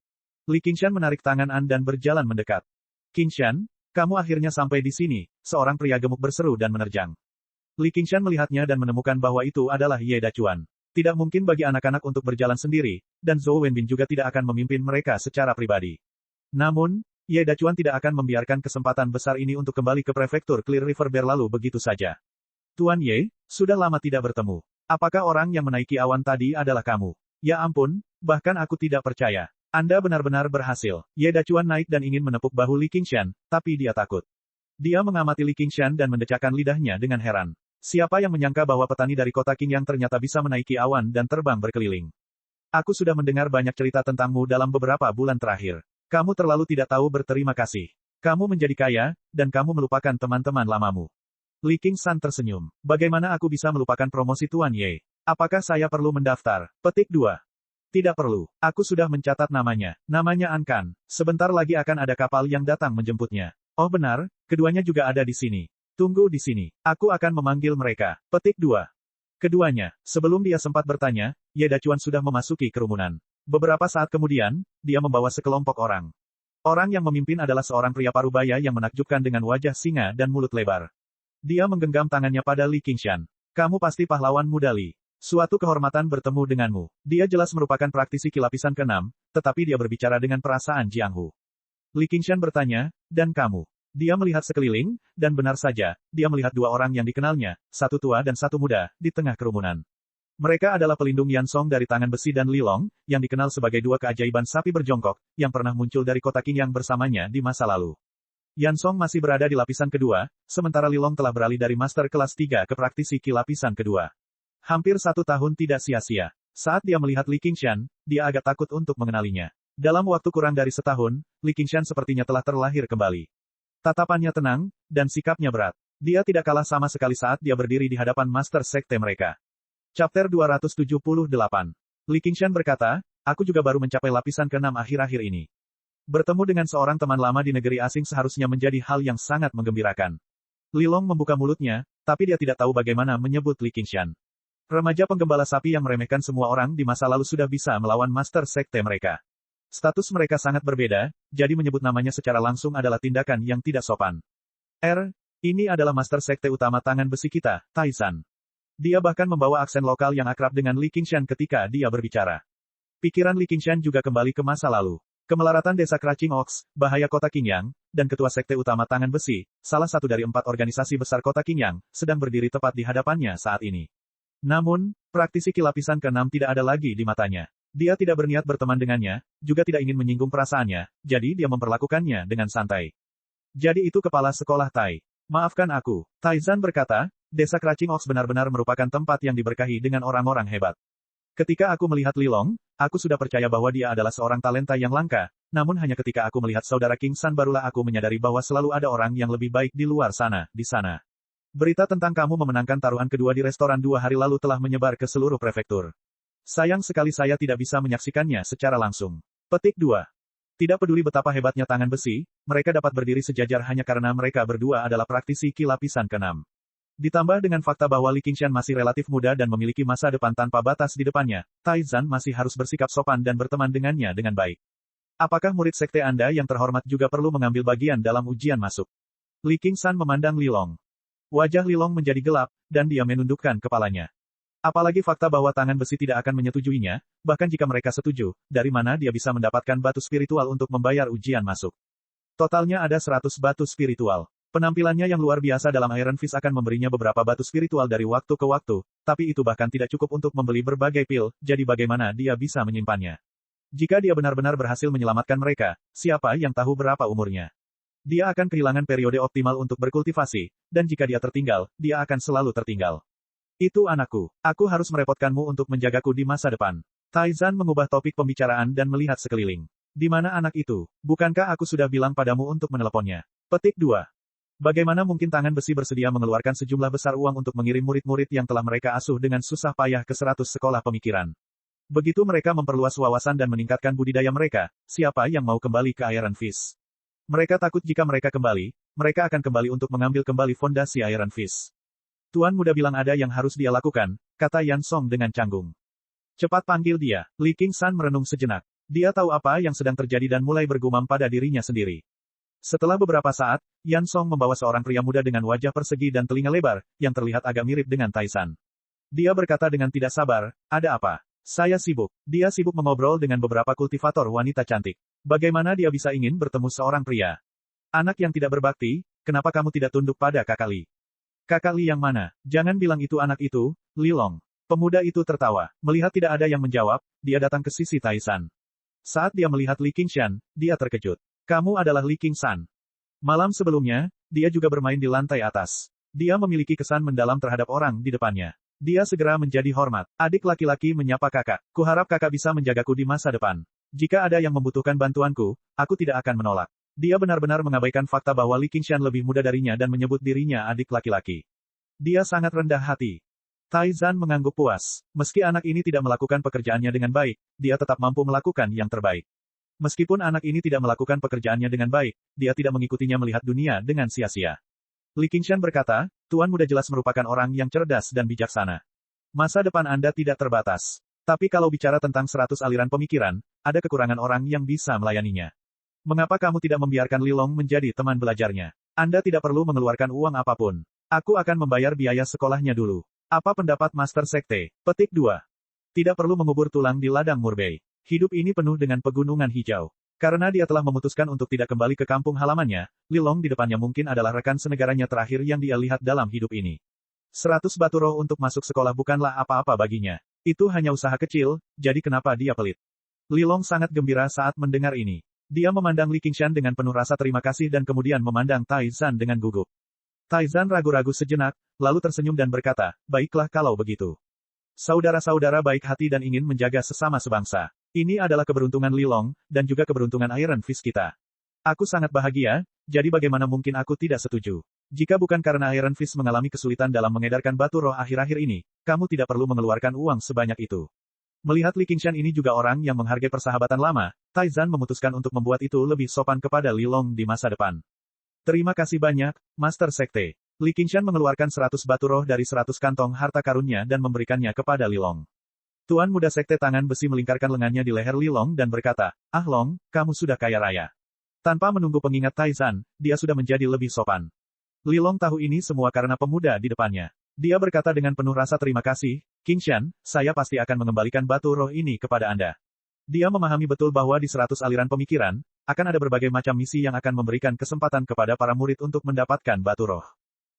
Li Qingshan menarik tangan An dan berjalan mendekat. Qingshan, kamu akhirnya sampai di sini, seorang pria gemuk berseru dan menerjang. Li Qingshan melihatnya dan menemukan bahwa itu adalah Ye Dachuan. Tidak mungkin bagi anak-anak untuk berjalan sendiri, dan Zhou Wenbin juga tidak akan memimpin mereka secara pribadi. Namun, Ye Dachuan tidak akan membiarkan kesempatan besar ini untuk kembali ke prefektur Clear River berlalu begitu saja. Tuan Ye, sudah lama tidak bertemu. Apakah orang yang menaiki awan tadi adalah kamu? Ya ampun, bahkan aku tidak percaya. Anda benar-benar berhasil. Ye Dachuan naik dan ingin menepuk bahu Li Qingshan, tapi dia takut. Dia mengamati Li Qingshan dan mendecakkan lidahnya dengan heran. Siapa yang menyangka bahwa petani dari kota Qingyang ternyata bisa menaiki awan dan terbang berkeliling? Aku sudah mendengar banyak cerita tentangmu dalam beberapa bulan terakhir. Kamu terlalu tidak tahu berterima kasih. Kamu menjadi kaya, dan kamu melupakan teman-teman lamamu. Li Qingshan tersenyum. Bagaimana aku bisa melupakan promosi Tuan Ye? Apakah saya perlu mendaftar? Petik 2. Tidak perlu. Aku sudah mencatat namanya. Namanya An Kan. Sebentar lagi akan ada kapal yang datang menjemputnya. Oh benar, keduanya juga ada di sini. Tunggu di sini. Aku akan memanggil mereka. Petik 2. Keduanya. Sebelum dia sempat bertanya, Ye Dachuan sudah memasuki kerumunan. Beberapa saat kemudian, dia membawa sekelompok orang. Orang yang memimpin adalah seorang pria parubaya yang menakjubkan dengan wajah singa dan mulut lebar. Dia menggenggam tangannya pada Li Qingshan. Kamu pasti pahlawan muda Li. Suatu kehormatan bertemu denganmu. Dia jelas merupakan praktisi ki lapisan ke-6, tetapi dia berbicara dengan perasaan Jiang Hu. Li Qingshan bertanya, dan kamu? Dia melihat sekeliling, dan benar saja, dia melihat dua orang yang dikenalnya, satu tua dan satu muda, di tengah kerumunan. Mereka adalah pelindung Yan Song dari tangan besi dan Li Long, yang dikenal sebagai dua keajaiban sapi berjongkok, yang pernah muncul dari kota Qingyang bersamanya di masa lalu. Yan Song masih berada di lapisan kedua, sementara Li Long telah beralih dari master kelas 3 ke praktisi ki lapisan kedua. Hampir 1 tahun tidak sia-sia. Saat dia melihat Li Qingshan, dia agak takut untuk mengenalinya. Dalam waktu kurang dari setahun, Li Qingshan sepertinya telah terlahir kembali. Tatapannya tenang, dan sikapnya berat. Dia tidak kalah sama sekali saat dia berdiri di hadapan master sekte mereka. Chapter 278. Li Qingshan berkata, aku juga baru mencapai lapisan ke-6 akhir-akhir ini. Bertemu dengan seorang teman lama di negeri asing seharusnya menjadi hal yang sangat menggembirakan. Li Long membuka mulutnya, tapi dia tidak tahu bagaimana menyebut Li Qingshan. Remaja penggembala sapi yang meremehkan semua orang di masa lalu sudah bisa melawan master sekte mereka. Status mereka sangat berbeda, jadi menyebut namanya secara langsung adalah tindakan yang tidak sopan. Ini adalah master sekte utama tangan besi kita, Taizan. Dia bahkan membawa aksen lokal yang akrab dengan Li Qingshan ketika dia berbicara. Pikiran Li Qingshan juga kembali ke masa lalu. Kemelaratan desa Craching Ox, bahaya kota Qingyang, dan ketua sekte utama tangan besi, salah satu dari 4 organisasi besar kota Qingyang, sedang berdiri tepat di hadapannya saat ini. Namun, praktisi ki lapisan ke-6 tidak ada lagi di matanya. Dia tidak berniat berteman dengannya, juga tidak ingin menyinggung perasaannya, jadi dia memperlakukannya dengan santai. Jadi itu kepala sekolah Tai. Maafkan aku, Taizan berkata, desa Craching Ox benar-benar merupakan tempat yang diberkahi dengan orang-orang hebat. Ketika aku melihat Li Long, aku sudah percaya bahwa dia adalah seorang talenta yang langka, namun hanya ketika aku melihat saudara King San barulah aku menyadari bahwa selalu ada orang yang lebih baik di luar sana, di sana. Berita tentang kamu memenangkan taruhan kedua di restoran 2 hari lalu telah menyebar ke seluruh prefektur. Sayang sekali saya tidak bisa menyaksikannya secara langsung. Petik 2. Tidak peduli betapa hebatnya tangan besi, mereka dapat berdiri sejajar hanya karena mereka berdua adalah praktisi ki lapisan ke-6. Ditambah dengan fakta bahwa Li Qingshan masih relatif muda dan memiliki masa depan tanpa batas di depannya, Taizan masih harus bersikap sopan dan berteman dengannya dengan baik. Apakah murid sekte Anda yang terhormat juga perlu mengambil bagian dalam ujian masuk? Li Qingshan memandang Li Long. Wajah Li Long menjadi gelap, dan dia menundukkan kepalanya. Apalagi fakta bahwa tangan besi tidak akan menyetujuinya, bahkan jika mereka setuju, dari mana dia bisa mendapatkan batu spiritual untuk membayar ujian masuk. Totalnya ada 100 batu spiritual. Penampilannya yang luar biasa dalam Iron Fist akan memberinya beberapa batu spiritual dari waktu ke waktu, tapi itu bahkan tidak cukup untuk membeli berbagai pil, jadi bagaimana dia bisa menyimpannya? Jika dia benar-benar berhasil menyelamatkan mereka, siapa yang tahu berapa umurnya? Dia akan kehilangan periode optimal untuk berkultivasi, dan jika dia tertinggal, dia akan selalu tertinggal. Itu anakku. Aku harus merepotkanmu untuk menjagaku di masa depan. Taizan mengubah topik pembicaraan dan melihat sekeliling. Di mana anak itu? Bukankah aku sudah bilang padamu untuk meneleponnya? Petik 2. Bagaimana mungkin tangan besi bersedia mengeluarkan sejumlah besar uang untuk mengirim murid-murid yang telah mereka asuh dengan susah payah ke 100 sekolah pemikiran? Begitu mereka memperluas wawasan dan meningkatkan budidaya mereka, siapa yang mau kembali ke Iron Fist? Mereka takut jika mereka kembali, mereka akan kembali untuk mengambil kembali fondasi Iron Fist. Tuan muda bilang ada yang harus dia lakukan, kata Yan Song dengan canggung. Cepat panggil dia. Li Qingshan merenung sejenak. Dia tahu apa yang sedang terjadi dan mulai bergumam pada dirinya sendiri. Setelah beberapa saat, Yan Song membawa seorang pria muda dengan wajah persegi dan telinga lebar, yang terlihat agak mirip dengan Taizan. Dia berkata dengan tidak sabar, ada apa? Saya sibuk. Dia sibuk mengobrol dengan beberapa kultivator wanita cantik. Bagaimana dia bisa ingin bertemu seorang pria? Anak yang tidak berbakti, kenapa kamu tidak tunduk pada Kakak Li? Kakak Li yang mana? Jangan bilang itu anak itu, Li Long. Pemuda itu tertawa. Melihat tidak ada yang menjawab, dia datang ke sisi Taizan. Saat dia melihat Li Qingshan, dia terkejut. Kamu adalah Li Qingshan. Malam sebelumnya, dia juga bermain di lantai atas. Dia memiliki kesan mendalam terhadap orang di depannya. Dia segera menjadi hormat. Adik laki-laki menyapa kakak. Kuharap kakak bisa menjagaku di masa depan. Jika ada yang membutuhkan bantuanku, aku tidak akan menolak. Dia benar-benar mengabaikan fakta bahwa Li Qingshan lebih muda darinya dan menyebut dirinya adik laki-laki. Dia sangat rendah hati. Taizan mengangguk puas. Meski anak ini tidak melakukan pekerjaannya dengan baik, dia tetap mampu melakukan yang terbaik. Meskipun anak ini tidak melakukan pekerjaannya dengan baik, dia tidak mengikutinya melihat dunia dengan sia-sia. Li Qingshan berkata, Tuan muda jelas merupakan orang yang cerdas dan bijaksana. Masa depan Anda tidak terbatas. Tapi kalau bicara tentang 100 aliran pemikiran, ada kekurangan orang yang bisa melayaninya. Mengapa kamu tidak membiarkan Li Long menjadi teman belajarnya? Anda tidak perlu mengeluarkan uang apapun. Aku akan membayar biaya sekolahnya dulu. Apa pendapat Master Sekte? Petik 2. Tidak perlu mengubur tulang di ladang Murbei. Hidup ini penuh dengan pegunungan hijau. Karena dia telah memutuskan untuk tidak kembali ke kampung halamannya, Li Long di depannya mungkin adalah rekan senegaranya terakhir yang dia lihat dalam hidup ini. 100 batu roh untuk masuk sekolah bukanlah apa-apa baginya. Itu hanya usaha kecil, jadi kenapa dia pelit? Li Long sangat gembira saat mendengar ini. Dia memandang Li Qingshan dengan penuh rasa terima kasih dan kemudian memandang Taizan dengan gugup. Taizan ragu-ragu sejenak, lalu tersenyum dan berkata, baiklah kalau begitu. Saudara-saudara baik hati dan ingin menjaga sesama sebangsa. Ini adalah keberuntungan Li Long, dan juga keberuntungan Iron Fist kita. Aku sangat bahagia, jadi bagaimana mungkin aku tidak setuju? Jika bukan karena Iron Fist mengalami kesulitan dalam mengedarkan batu roh akhir-akhir ini, kamu tidak perlu mengeluarkan uang sebanyak itu. Melihat Li Qingshan ini juga orang yang menghargai persahabatan lama, Taizan memutuskan untuk membuat itu lebih sopan kepada Li Long di masa depan. Terima kasih banyak, Master Sekte. Li Qingshan mengeluarkan 100 batu roh dari 100 kantong harta karunnya dan memberikannya kepada Li Long. Tuan muda Sekte tangan besi melingkarkan lengannya di leher Li Long dan berkata, Ah Long, kamu sudah kaya raya. Tanpa menunggu pengingat Taizan, dia sudah menjadi lebih sopan. Li Long tahu ini semua karena pemuda di depannya. Dia berkata dengan penuh rasa terima kasih, Qingshan, saya pasti akan mengembalikan batu roh ini kepada Anda. Dia memahami betul bahwa di 100 aliran pemikiran, akan ada berbagai macam misi yang akan memberikan kesempatan kepada para murid untuk mendapatkan batu roh.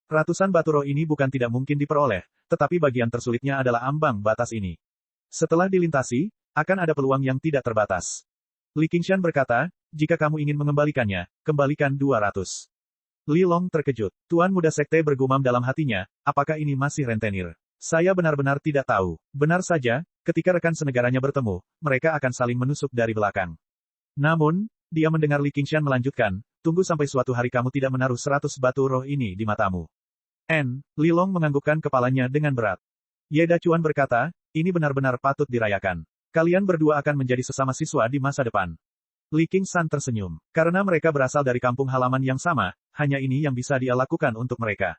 Ratusan batu roh ini bukan tidak mungkin diperoleh, tetapi bagian tersulitnya adalah ambang batas ini. Setelah dilintasi, akan ada peluang yang tidak terbatas. Li Qingshan berkata, jika kamu ingin mengembalikannya, kembalikan 200. Li Long terkejut. Tuan muda Sekte bergumam dalam hatinya, apakah ini masih rentenir? Saya benar-benar tidak tahu. Benar saja, ketika rekan senegaranya bertemu, mereka akan saling menusuk dari belakang. Namun, dia mendengar Li Qingshan melanjutkan, tunggu sampai suatu hari kamu tidak menaruh 100 batu roh ini di matamu. Li Long menganggukkan kepalanya dengan berat. Ye Dacuan berkata, ini benar-benar patut dirayakan. Kalian berdua akan menjadi sesama siswa di masa depan. Li Qingshan tersenyum. Karena mereka berasal dari kampung halaman yang sama, hanya ini yang bisa dia lakukan untuk mereka.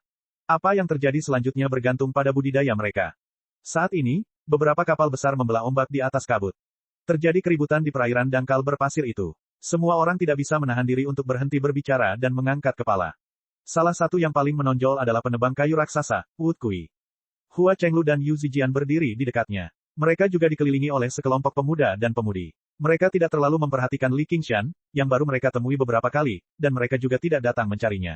Apa yang terjadi selanjutnya bergantung pada budidaya mereka. Saat ini, beberapa kapal besar membelah ombak di atas kabut. Terjadi keributan di perairan dangkal berpasir itu. Semua orang tidak bisa menahan diri untuk berhenti berbicara dan mengangkat kepala. Salah satu yang paling menonjol adalah penebang kayu raksasa, Wu Kui. Hua Chenglu dan Yu Zijian berdiri di dekatnya. Mereka juga dikelilingi oleh sekelompok pemuda dan pemudi. Mereka tidak terlalu memperhatikan Li Qingshan, yang baru mereka temui beberapa kali, dan mereka juga tidak datang mencarinya.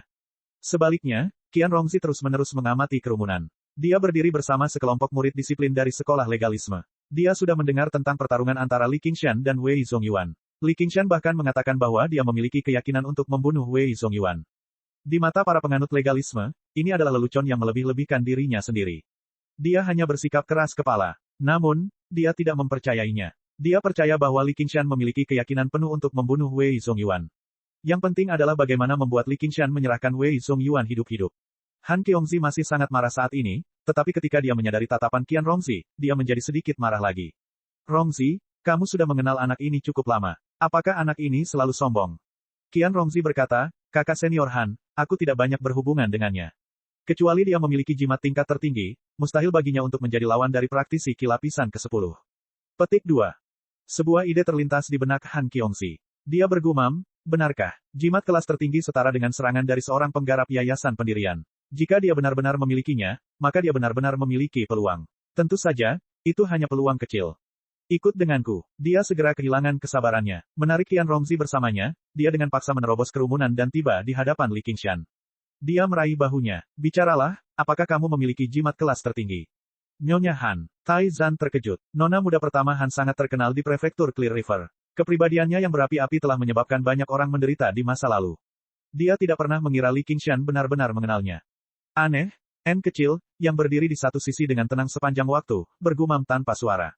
Sebaliknya, Qian Rongzi terus-menerus mengamati kerumunan. Dia berdiri bersama sekelompok murid disiplin dari sekolah legalisme. Dia sudah mendengar tentang pertarungan antara Li Qingshan dan Wei Zongyuan. Li Qingshan bahkan mengatakan bahwa dia memiliki keyakinan untuk membunuh Wei Zongyuan. Di mata para penganut legalisme, ini adalah lelucon yang melebih-lebihkan dirinya sendiri. Dia hanya bersikap keras kepala. Namun, dia tidak mempercayainya. Dia percaya bahwa Li Qingshan memiliki keyakinan penuh untuk membunuh Wei Zongyuan. Yang penting adalah bagaimana membuat Li Qingshan menyerahkan Wei Zongyuan hidup-hidup. Han Qiongzi masih sangat marah saat ini, tetapi ketika dia menyadari tatapan Qian Rongzi, dia menjadi sedikit marah lagi. Rongzi, kamu sudah mengenal anak ini cukup lama. Apakah anak ini selalu sombong? Qian Rongzi berkata, kakak senior Han, aku tidak banyak berhubungan dengannya. Kecuali dia memiliki jimat tingkat tertinggi, mustahil baginya untuk menjadi lawan dari praktisi Ki lapisan ke-10. Petik 2. Sebuah ide terlintas di benak Han Qiongzi. Dia bergumam, benarkah, jimat kelas tertinggi setara dengan serangan dari seorang penggarap yayasan pendirian? Jika dia benar-benar memilikinya, maka dia benar-benar memiliki peluang. Tentu saja, itu hanya peluang kecil. Ikut denganku. Dia segera kehilangan kesabarannya. Menarik Qian Rongzi bersamanya, dia dengan paksa menerobos kerumunan dan tiba di hadapan Li Qingshan. Dia meraih bahunya. Bicaralah, apakah kamu memiliki jimat kelas tertinggi? Nyonya Han. Tai Zhan terkejut. Nona muda pertama Han sangat terkenal di prefektur Clear River. Kepribadiannya yang berapi-api telah menyebabkan banyak orang menderita di masa lalu. Dia tidak pernah mengira Li Qingshan benar-benar mengenalnya. Aneh, N kecil, yang berdiri di satu sisi dengan tenang sepanjang waktu, bergumam tanpa suara.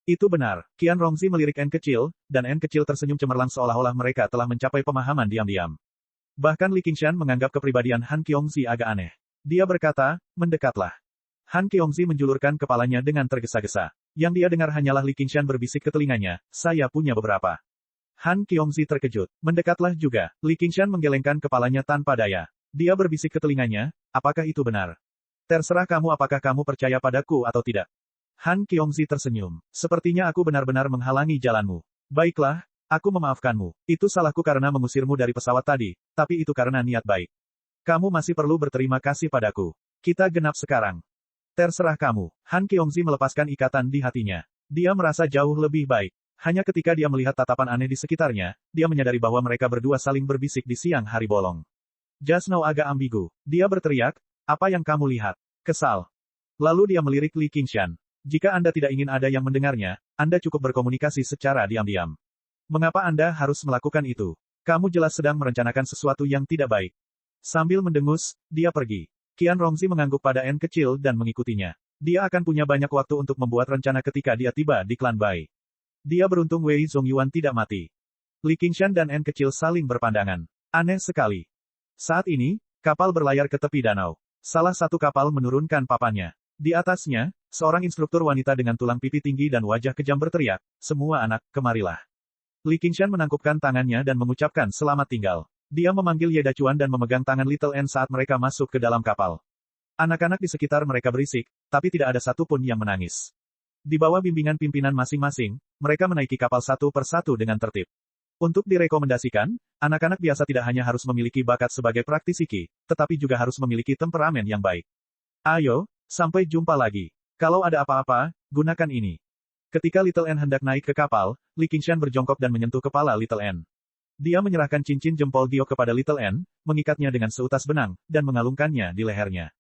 Itu benar, Qian Rongzi melirik N kecil, dan N kecil tersenyum cemerlang seolah-olah mereka telah mencapai pemahaman diam-diam. Bahkan Li Qingshan menganggap kepribadian Han Qiongzi agak aneh. Dia berkata, mendekatlah. Han Qiongzi menjulurkan kepalanya dengan tergesa-gesa. Yang dia dengar hanyalah Li Qingshan berbisik ke telinganya, saya punya beberapa. Han Qiongzi terkejut. Mendekatlah juga. Li Qingshan menggelengkan kepalanya tanpa daya. Dia berbisik ke telinganya, apakah itu benar? Terserah kamu apakah kamu percaya padaku atau tidak. Han Qiongzi tersenyum. Sepertinya aku benar-benar menghalangi jalanmu. Baiklah, aku memaafkanmu. Itu salahku karena mengusirmu dari pesawat tadi, tapi itu karena niat baik. Kamu masih perlu berterima kasih padaku. Kita genap sekarang. Terserah kamu. Han Qiongzi melepaskan ikatan di hatinya. Dia merasa jauh lebih baik. Hanya ketika dia melihat tatapan aneh di sekitarnya, dia menyadari bahwa mereka berdua saling berbisik di siang hari bolong. Just now agak ambigu. Dia berteriak, apa yang kamu lihat? Kesal. Lalu dia melirik Li Qingshan. Jika Anda tidak ingin ada yang mendengarnya, Anda cukup berkomunikasi secara diam-diam. Mengapa Anda harus melakukan itu? Kamu jelas sedang merencanakan sesuatu yang tidak baik. Sambil mendengus, dia pergi. Qian Rongzi mengangguk pada N kecil dan mengikutinya. Dia akan punya banyak waktu untuk membuat rencana ketika dia tiba di klan Bai. Dia beruntung Wei Zongyuan tidak mati. Li Qingshan dan N kecil saling berpandangan. Aneh sekali. Saat ini, kapal berlayar ke tepi danau. Salah satu kapal menurunkan papannya. Di atasnya, seorang instruktur wanita dengan tulang pipi tinggi dan wajah kejam berteriak, semua anak, kemarilah. Li Qingshan menangkupkan tangannya dan mengucapkan selamat tinggal. Dia memanggil Ye Dachuan dan memegang tangan Little N saat mereka masuk ke dalam kapal. Anak-anak di sekitar mereka berisik, tapi tidak ada satupun yang menangis. Di bawah bimbingan pimpinan masing-masing, mereka menaiki kapal satu persatu dengan tertib. Untuk direkomendasikan, anak-anak biasa tidak hanya harus memiliki bakat sebagai praktisi Qi, tetapi juga harus memiliki temperamen yang baik. Ayo, sampai jumpa lagi. Kalau ada apa-apa, gunakan ini. Ketika Little N hendak naik ke kapal, Li Qingshan berjongkok dan menyentuh kepala Little N. Dia menyerahkan cincin jempol giok kepada Little N, mengikatnya dengan seutas benang, dan mengalungkannya di lehernya.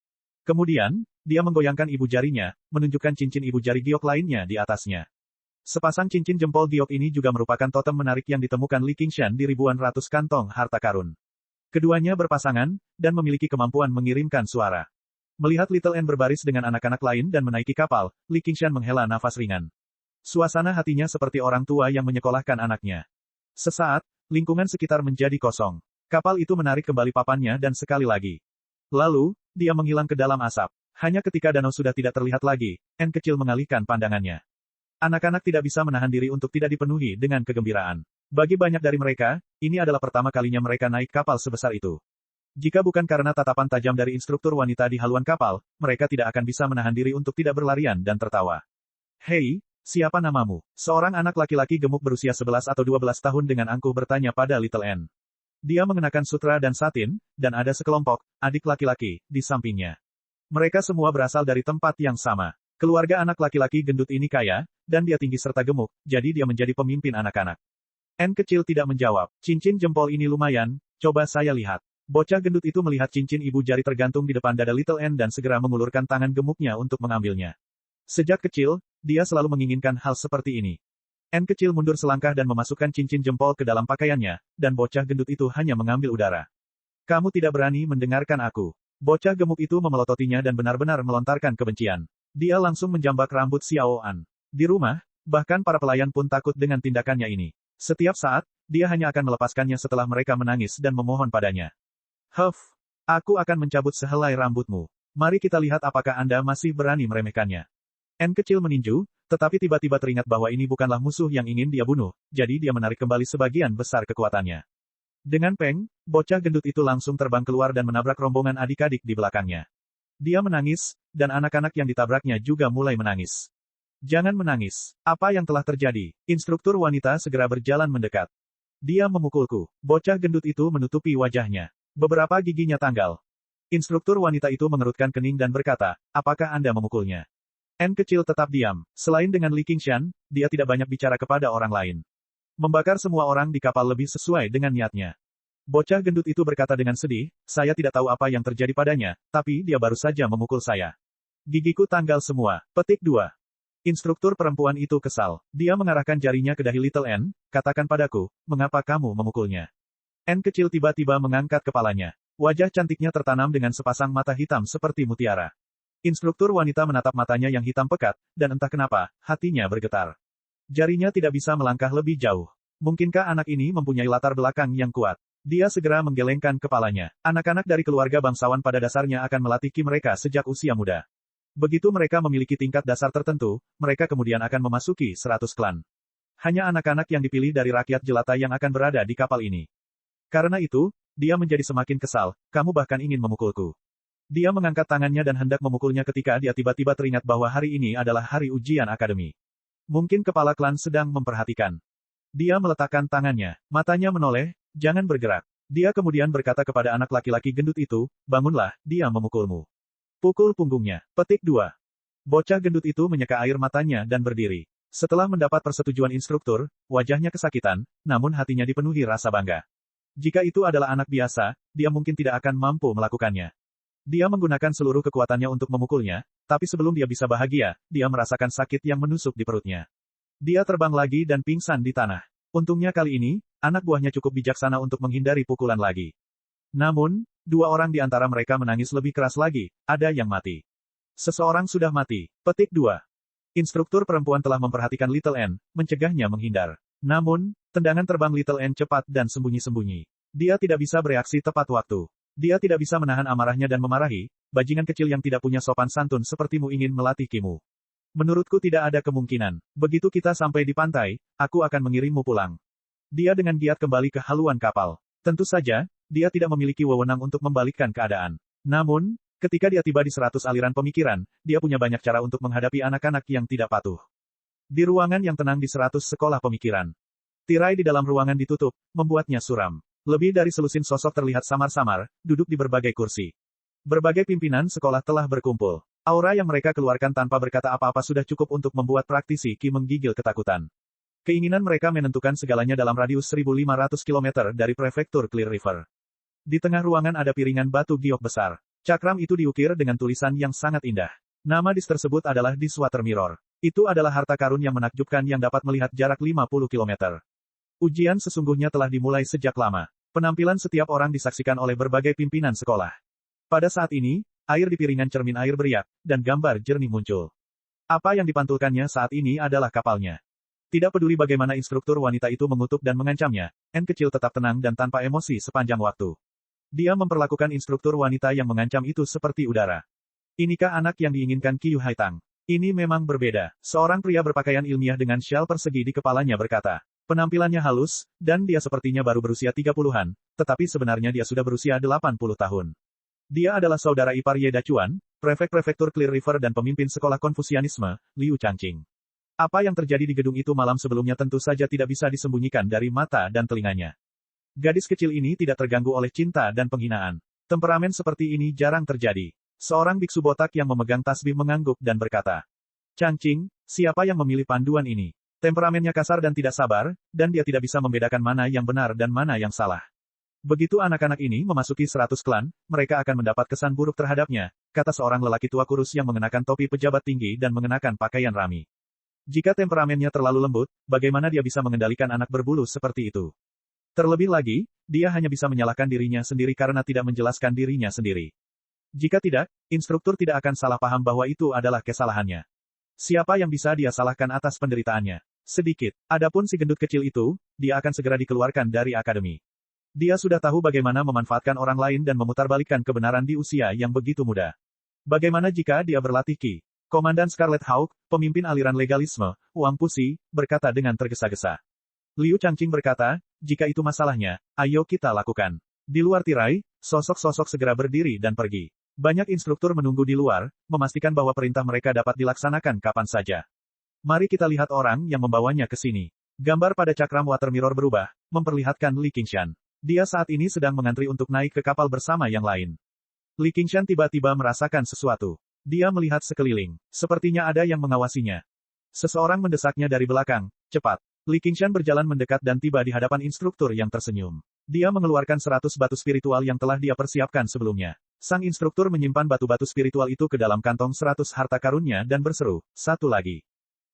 Kemudian, dia menggoyangkan ibu jarinya, menunjukkan cincin ibu jari giok lainnya di atasnya. Sepasang cincin jempol giok ini juga merupakan totem menarik yang ditemukan Li Qingshan di ribuan ratus kantong harta karun. Keduanya berpasangan, dan memiliki kemampuan mengirimkan suara. Melihat Little N berbaris dengan anak-anak lain dan menaiki kapal, Li Qingshan menghela nafas ringan. Suasana hatinya seperti orang tua yang menyekolahkan anaknya. Sesaat, lingkungan sekitar menjadi kosong. Kapal itu menarik kembali papannya dan sekali lagi. Lalu, dia menghilang ke dalam asap. Hanya ketika danau sudah tidak terlihat lagi, N kecil mengalihkan pandangannya. Anak-anak tidak bisa menahan diri untuk tidak dipenuhi dengan kegembiraan. Bagi banyak dari mereka, ini adalah pertama kalinya mereka naik kapal sebesar itu. Jika bukan karena tatapan tajam dari instruktur wanita di haluan kapal, mereka tidak akan bisa menahan diri untuk tidak berlarian dan tertawa. Hei, siapa namamu? Seorang anak laki-laki gemuk berusia 11 atau 12 tahun dengan angkuh bertanya pada Little N. Dia mengenakan sutra dan satin, dan ada sekelompok adik laki-laki di sampingnya. Mereka semua berasal dari tempat yang sama. Keluarga anak laki-laki gendut ini kaya, dan dia tinggi serta gemuk, jadi dia menjadi pemimpin anak-anak. N kecil tidak menjawab. Cincin jempol ini lumayan, coba saya lihat. Bocah gendut itu melihat cincin ibu jari tergantung di depan dada Little N dan segera mengulurkan tangan gemuknya untuk mengambilnya. Sejak kecil, dia selalu menginginkan hal seperti ini. N kecil mundur selangkah dan memasukkan cincin jempol ke dalam pakaiannya, dan bocah gendut itu hanya mengambil udara. Kamu tidak berani mendengarkan aku. Bocah gemuk itu memelototinya dan benar-benar melontarkan kebencian. Dia langsung menjambak rambut Xiao An. Di rumah, Bahkan para pelayan pun takut dengan tindakannya ini. Setiap saat, dia hanya akan melepaskannya setelah mereka menangis dan memohon padanya. Huff, aku akan mencabut sehelai rambutmu. Mari kita lihat apakah Anda masih berani meremehkannya. N kecil meninju, tetapi tiba-tiba teringat bahwa ini bukanlah musuh yang ingin dia bunuh, jadi dia menarik kembali sebagian besar kekuatannya. Dengan Peng, bocah gendut itu langsung terbang keluar dan menabrak rombongan adik-adik di belakangnya. Dia menangis, dan anak-anak yang ditabraknya juga mulai menangis. Jangan menangis. Apa yang telah terjadi? Instruktur wanita segera berjalan mendekat. Dia memukulku. Bocah gendut itu menutupi wajahnya. Beberapa giginya tanggal. Instruktur wanita itu mengerutkan kening dan berkata, apakah Anda memukulnya? N kecil tetap diam. Selain dengan Li Qingshan, dia tidak banyak bicara kepada orang lain. Membakar semua orang di kapal lebih sesuai dengan niatnya. Bocah gendut itu berkata dengan sedih, saya tidak tahu apa yang terjadi padanya, tapi dia baru saja memukul saya. Gigiku tanggal semua. Petik 2. Instruktur perempuan itu kesal. Dia mengarahkan jarinya ke dahi Little N, katakan padaku, mengapa kamu memukulnya? N kecil tiba-tiba mengangkat kepalanya. Wajah cantiknya tertanam dengan sepasang mata hitam seperti mutiara. Instruktur wanita menatap matanya yang hitam pekat, dan entah kenapa, hatinya bergetar. Jarinya tidak bisa melangkah lebih jauh. Mungkinkah anak ini mempunyai latar belakang yang kuat? Dia segera menggelengkan kepalanya. Anak-anak dari keluarga bangsawan pada dasarnya akan melatih ki mereka sejak usia muda. Begitu mereka memiliki tingkat dasar tertentu, mereka kemudian akan memasuki 100 klan. Hanya anak-anak yang dipilih dari rakyat jelata yang akan berada di kapal ini. Karena itu, dia menjadi semakin kesal, kamu bahkan ingin memukulku. Dia mengangkat tangannya dan hendak memukulnya ketika dia tiba-tiba teringat bahwa hari ini adalah hari ujian akademi. Mungkin kepala klan sedang memperhatikan. Dia meletakkan tangannya, matanya menoleh, jangan bergerak. Dia kemudian berkata kepada anak laki-laki gendut itu, bangunlah, dia memukulmu. Pukul punggungnya. Petik 2. Bocah gendut itu menyeka air matanya dan berdiri. Setelah mendapat persetujuan instruktur, wajahnya kesakitan, namun hatinya dipenuhi rasa bangga. Jika itu adalah anak biasa, dia mungkin tidak akan mampu melakukannya. Dia menggunakan seluruh kekuatannya untuk memukulnya, tapi sebelum dia bisa bahagia, dia merasakan sakit yang menusuk di perutnya. Dia terbang lagi dan pingsan di tanah. Untungnya kali ini, anak buahnya cukup bijaksana untuk menghindari pukulan lagi. Namun, dua orang di antara mereka menangis lebih keras lagi, ada yang mati. Seseorang sudah mati. Petik 2. Instruktur perempuan telah memperhatikan Little N, mencegahnya menghindar. Namun, tendangan terbang Little N cepat dan sembunyi-sembunyi. Dia tidak bisa bereaksi tepat waktu. Dia tidak bisa menahan amarahnya dan memarahi, bajingan kecil yang tidak punya sopan santun sepertimu ingin melatih kimu. Menurutku tidak ada kemungkinan. Begitu kita sampai di pantai, aku akan mengirimmu pulang. Dia dengan giat kembali ke haluan kapal. Tentu saja, dia tidak memiliki wewenang untuk membalikkan keadaan. Namun, ketika dia tiba di 100 aliran pemikiran, dia punya banyak cara untuk menghadapi anak-anak yang tidak patuh. Di ruangan yang tenang di 100 sekolah pemikiran. Tirai di dalam ruangan ditutup, membuatnya suram. Lebih dari selusin sosok terlihat samar-samar, duduk di berbagai kursi. Berbagai pimpinan sekolah telah berkumpul. Aura yang mereka keluarkan tanpa berkata apa-apa sudah cukup untuk membuat praktisi Ki menggigil ketakutan. Keinginan mereka menentukan segalanya dalam radius 1.500 km dari prefektur Clear River. Di tengah ruangan ada piringan batu giok besar. Cakram itu diukir dengan tulisan yang sangat indah. Nama dis tersebut adalah Dis Water Mirror. Itu adalah harta karun yang menakjubkan yang dapat melihat jarak 50 km. Ujian sesungguhnya telah dimulai sejak lama. Penampilan setiap orang disaksikan oleh berbagai pimpinan sekolah. Pada saat ini, air di piringan cermin air beriak, dan gambar jernih muncul. Apa yang dipantulkannya saat ini adalah kapalnya. Tidak peduli bagaimana instruktur wanita itu mengutuk dan mengancamnya, N kecil tetap tenang dan tanpa emosi sepanjang waktu. Dia memperlakukan instruktur wanita yang mengancam itu seperti udara. Inikah anak yang diinginkan Qiu Haitang? Ini memang berbeda. Seorang pria berpakaian ilmiah dengan syal persegi di kepalanya berkata. Penampilannya halus, dan dia sepertinya baru berusia 30-an, tetapi sebenarnya dia sudah berusia 80 tahun. Dia adalah saudara ipar Ye Dachuan, prefek prefektur Clear River dan pemimpin sekolah Konfusianisme, Liu Changqing. Apa yang terjadi di gedung itu malam sebelumnya tentu saja tidak bisa disembunyikan dari mata dan telinganya. Gadis kecil ini tidak terganggu oleh cinta dan penghinaan. Temperamen seperti ini jarang terjadi. Seorang biksu botak yang memegang tasbih mengangguk dan berkata, Changqing, siapa yang memilih panduan ini? Temperamennya kasar dan tidak sabar, dan dia tidak bisa membedakan mana yang benar dan mana yang salah. Begitu anak-anak ini memasuki 100 klan, mereka akan mendapat kesan buruk terhadapnya, kata seorang lelaki tua kurus yang mengenakan topi pejabat tinggi dan mengenakan pakaian rami. Jika temperamennya terlalu lembut, bagaimana dia bisa mengendalikan anak berbulu seperti itu? Terlebih lagi, dia hanya bisa menyalahkan dirinya sendiri karena tidak menjelaskan dirinya sendiri. Jika tidak, instruktur tidak akan salah paham bahwa itu adalah kesalahannya. Siapa yang bisa dia salahkan atas penderitaannya? Sedikit. Adapun si gendut kecil itu, dia akan segera dikeluarkan dari akademi. Dia sudah tahu bagaimana memanfaatkan orang lain dan memutarbalikkan kebenaran di usia yang begitu muda. Bagaimana jika dia berlatih Qi? Komandan Scarlet Hawk, pemimpin aliran legalisme, Wang Pusi, berkata dengan tergesa-gesa. Liu Changqing berkata, jika itu masalahnya, ayo kita lakukan. Di luar tirai, sosok-sosok segera berdiri dan pergi. Banyak instruktur menunggu di luar, memastikan bahwa perintah mereka dapat dilaksanakan kapan saja. Mari kita lihat orang yang membawanya ke sini. Gambar pada cakram water mirror berubah, memperlihatkan Li Qingshan. Dia saat ini sedang mengantri untuk naik ke kapal bersama yang lain. Li Qingshan tiba-tiba merasakan sesuatu. Dia melihat sekeliling. Sepertinya ada yang mengawasinya. Seseorang mendesaknya dari belakang. Cepat. Li Qingshan berjalan mendekat dan tiba di hadapan instruktur yang tersenyum. Dia mengeluarkan 100 batu spiritual yang telah dia persiapkan sebelumnya. Sang instruktur menyimpan batu-batu spiritual itu ke dalam kantong 100 harta karunnya dan berseru, satu lagi.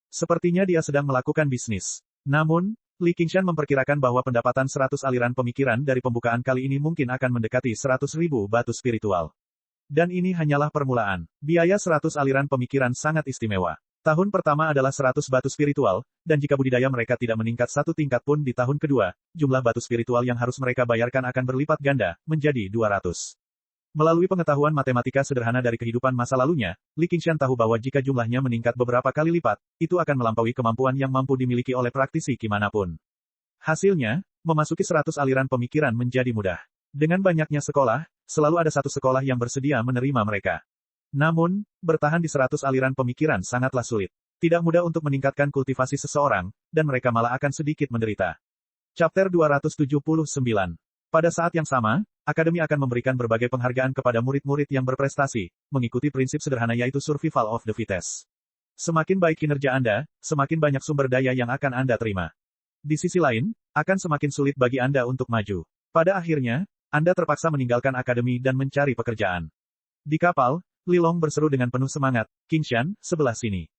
Sepertinya dia sedang melakukan bisnis. Namun, Li Qingshan memperkirakan bahwa pendapatan 100 aliran pemikiran dari pembukaan kali ini mungkin akan mendekati 100.000 batu spiritual. Dan ini hanyalah permulaan. Biaya 100 aliran pemikiran sangat istimewa. Tahun pertama adalah 100 batu spiritual, dan jika budidaya mereka tidak meningkat satu tingkat pun di tahun kedua, jumlah batu spiritual yang harus mereka bayarkan akan berlipat ganda, menjadi 200. Melalui pengetahuan matematika sederhana dari kehidupan masa lalunya, Li Qingshan tahu bahwa jika jumlahnya meningkat beberapa kali lipat, itu akan melampaui kemampuan yang mampu dimiliki oleh praktisi Qi manapun. Hasilnya, memasuki 100 aliran pemikiran menjadi mudah. Dengan banyaknya sekolah, selalu ada satu sekolah yang bersedia menerima mereka. Namun, bertahan di 100 aliran pemikiran sangatlah sulit. Tidak mudah untuk meningkatkan kultivasi seseorang, dan mereka malah akan sedikit menderita. Chapter 279. Pada saat yang sama, Akademi akan memberikan berbagai penghargaan kepada murid-murid yang berprestasi, mengikuti prinsip sederhana yaitu survival of the fittest. Semakin baik kinerja Anda, semakin banyak sumber daya yang akan Anda terima. Di sisi lain, akan semakin sulit bagi Anda untuk maju. Pada akhirnya, Anda terpaksa meninggalkan akademi dan mencari pekerjaan. Di kapal, Li Long berseru dengan penuh semangat, Qingshan, sebelah sini.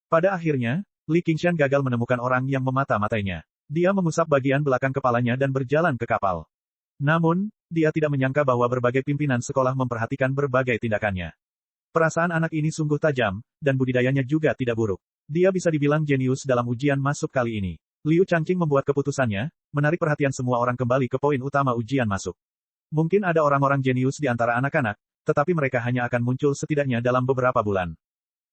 Pada akhirnya, Li Qingshan gagal menemukan orang yang memata-matainya. Dia mengusap bagian belakang kepalanya dan berjalan ke kapal. Namun, dia tidak menyangka bahwa berbagai pimpinan sekolah memperhatikan berbagai tindakannya. Perasaan anak ini sungguh tajam, dan budidayanya juga tidak buruk. Dia bisa dibilang jenius dalam ujian masuk kali ini. Liu Changqing membuat keputusannya, menarik perhatian semua orang kembali ke poin utama ujian masuk. Mungkin ada orang-orang jenius di antara anak-anak, tetapi mereka hanya akan muncul setidaknya dalam beberapa bulan.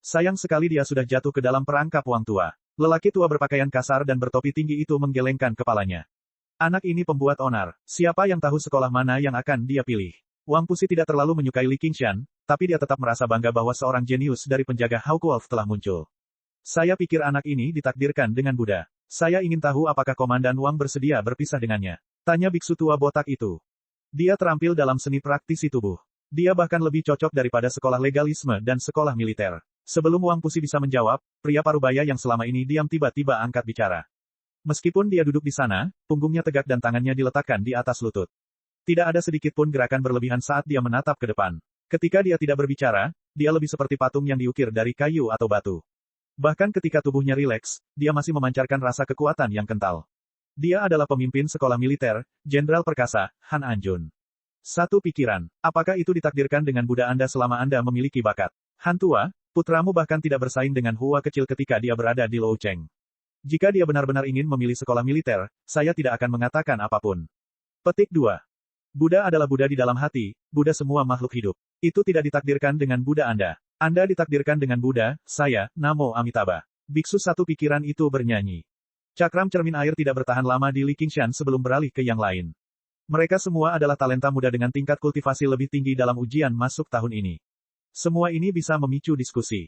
Sayang sekali dia sudah jatuh ke dalam perangkap Wang tua. Lelaki tua berpakaian kasar dan bertopi tinggi itu menggelengkan kepalanya. Anak ini pembuat onar. Siapa yang tahu sekolah mana yang akan dia pilih? Wang Pusi tidak terlalu menyukai Li Qingshan, tapi dia tetap merasa bangga bahwa seorang jenius dari penjaga Hawkwolf telah muncul. Saya pikir anak ini ditakdirkan dengan Buddha. Saya ingin tahu apakah Komandan Wang bersedia berpisah dengannya. Tanya biksu tua botak itu. Dia terampil dalam seni praktisi tubuh. Dia bahkan lebih cocok daripada sekolah legalisme dan sekolah militer. Sebelum Wang Pusi bisa menjawab, pria parubaya yang selama ini diam tiba-tiba angkat bicara. Meskipun dia duduk di sana, punggungnya tegak dan tangannya diletakkan di atas lutut. Tidak ada sedikit pun gerakan berlebihan saat dia menatap ke depan. Ketika dia tidak berbicara, dia lebih seperti patung yang diukir dari kayu atau batu. Bahkan ketika tubuhnya rileks, dia masih memancarkan rasa kekuatan yang kental. Dia adalah pemimpin sekolah militer, Jenderal Perkasa, Han Anjun. Satu pikiran, apakah itu ditakdirkan dengan Buddha Anda selama Anda memiliki bakat? Han tua, putramu bahkan tidak bersaing dengan Hua kecil ketika dia berada di Lou Cheng. Jika dia benar-benar ingin memilih sekolah militer, saya tidak akan mengatakan apapun. Petik 2. Buddha adalah Buddha di dalam hati, Buddha semua makhluk hidup. Itu tidak ditakdirkan dengan Buddha Anda. Anda ditakdirkan dengan Buddha, saya, Namo Amitabha. Biksu satu pikiran itu bernyanyi. Cakram cermin air tidak bertahan lama di Li Qingshan sebelum beralih ke yang lain. Mereka semua adalah talenta muda dengan tingkat kultivasi lebih tinggi dalam ujian masuk tahun ini. Semua ini bisa memicu diskusi.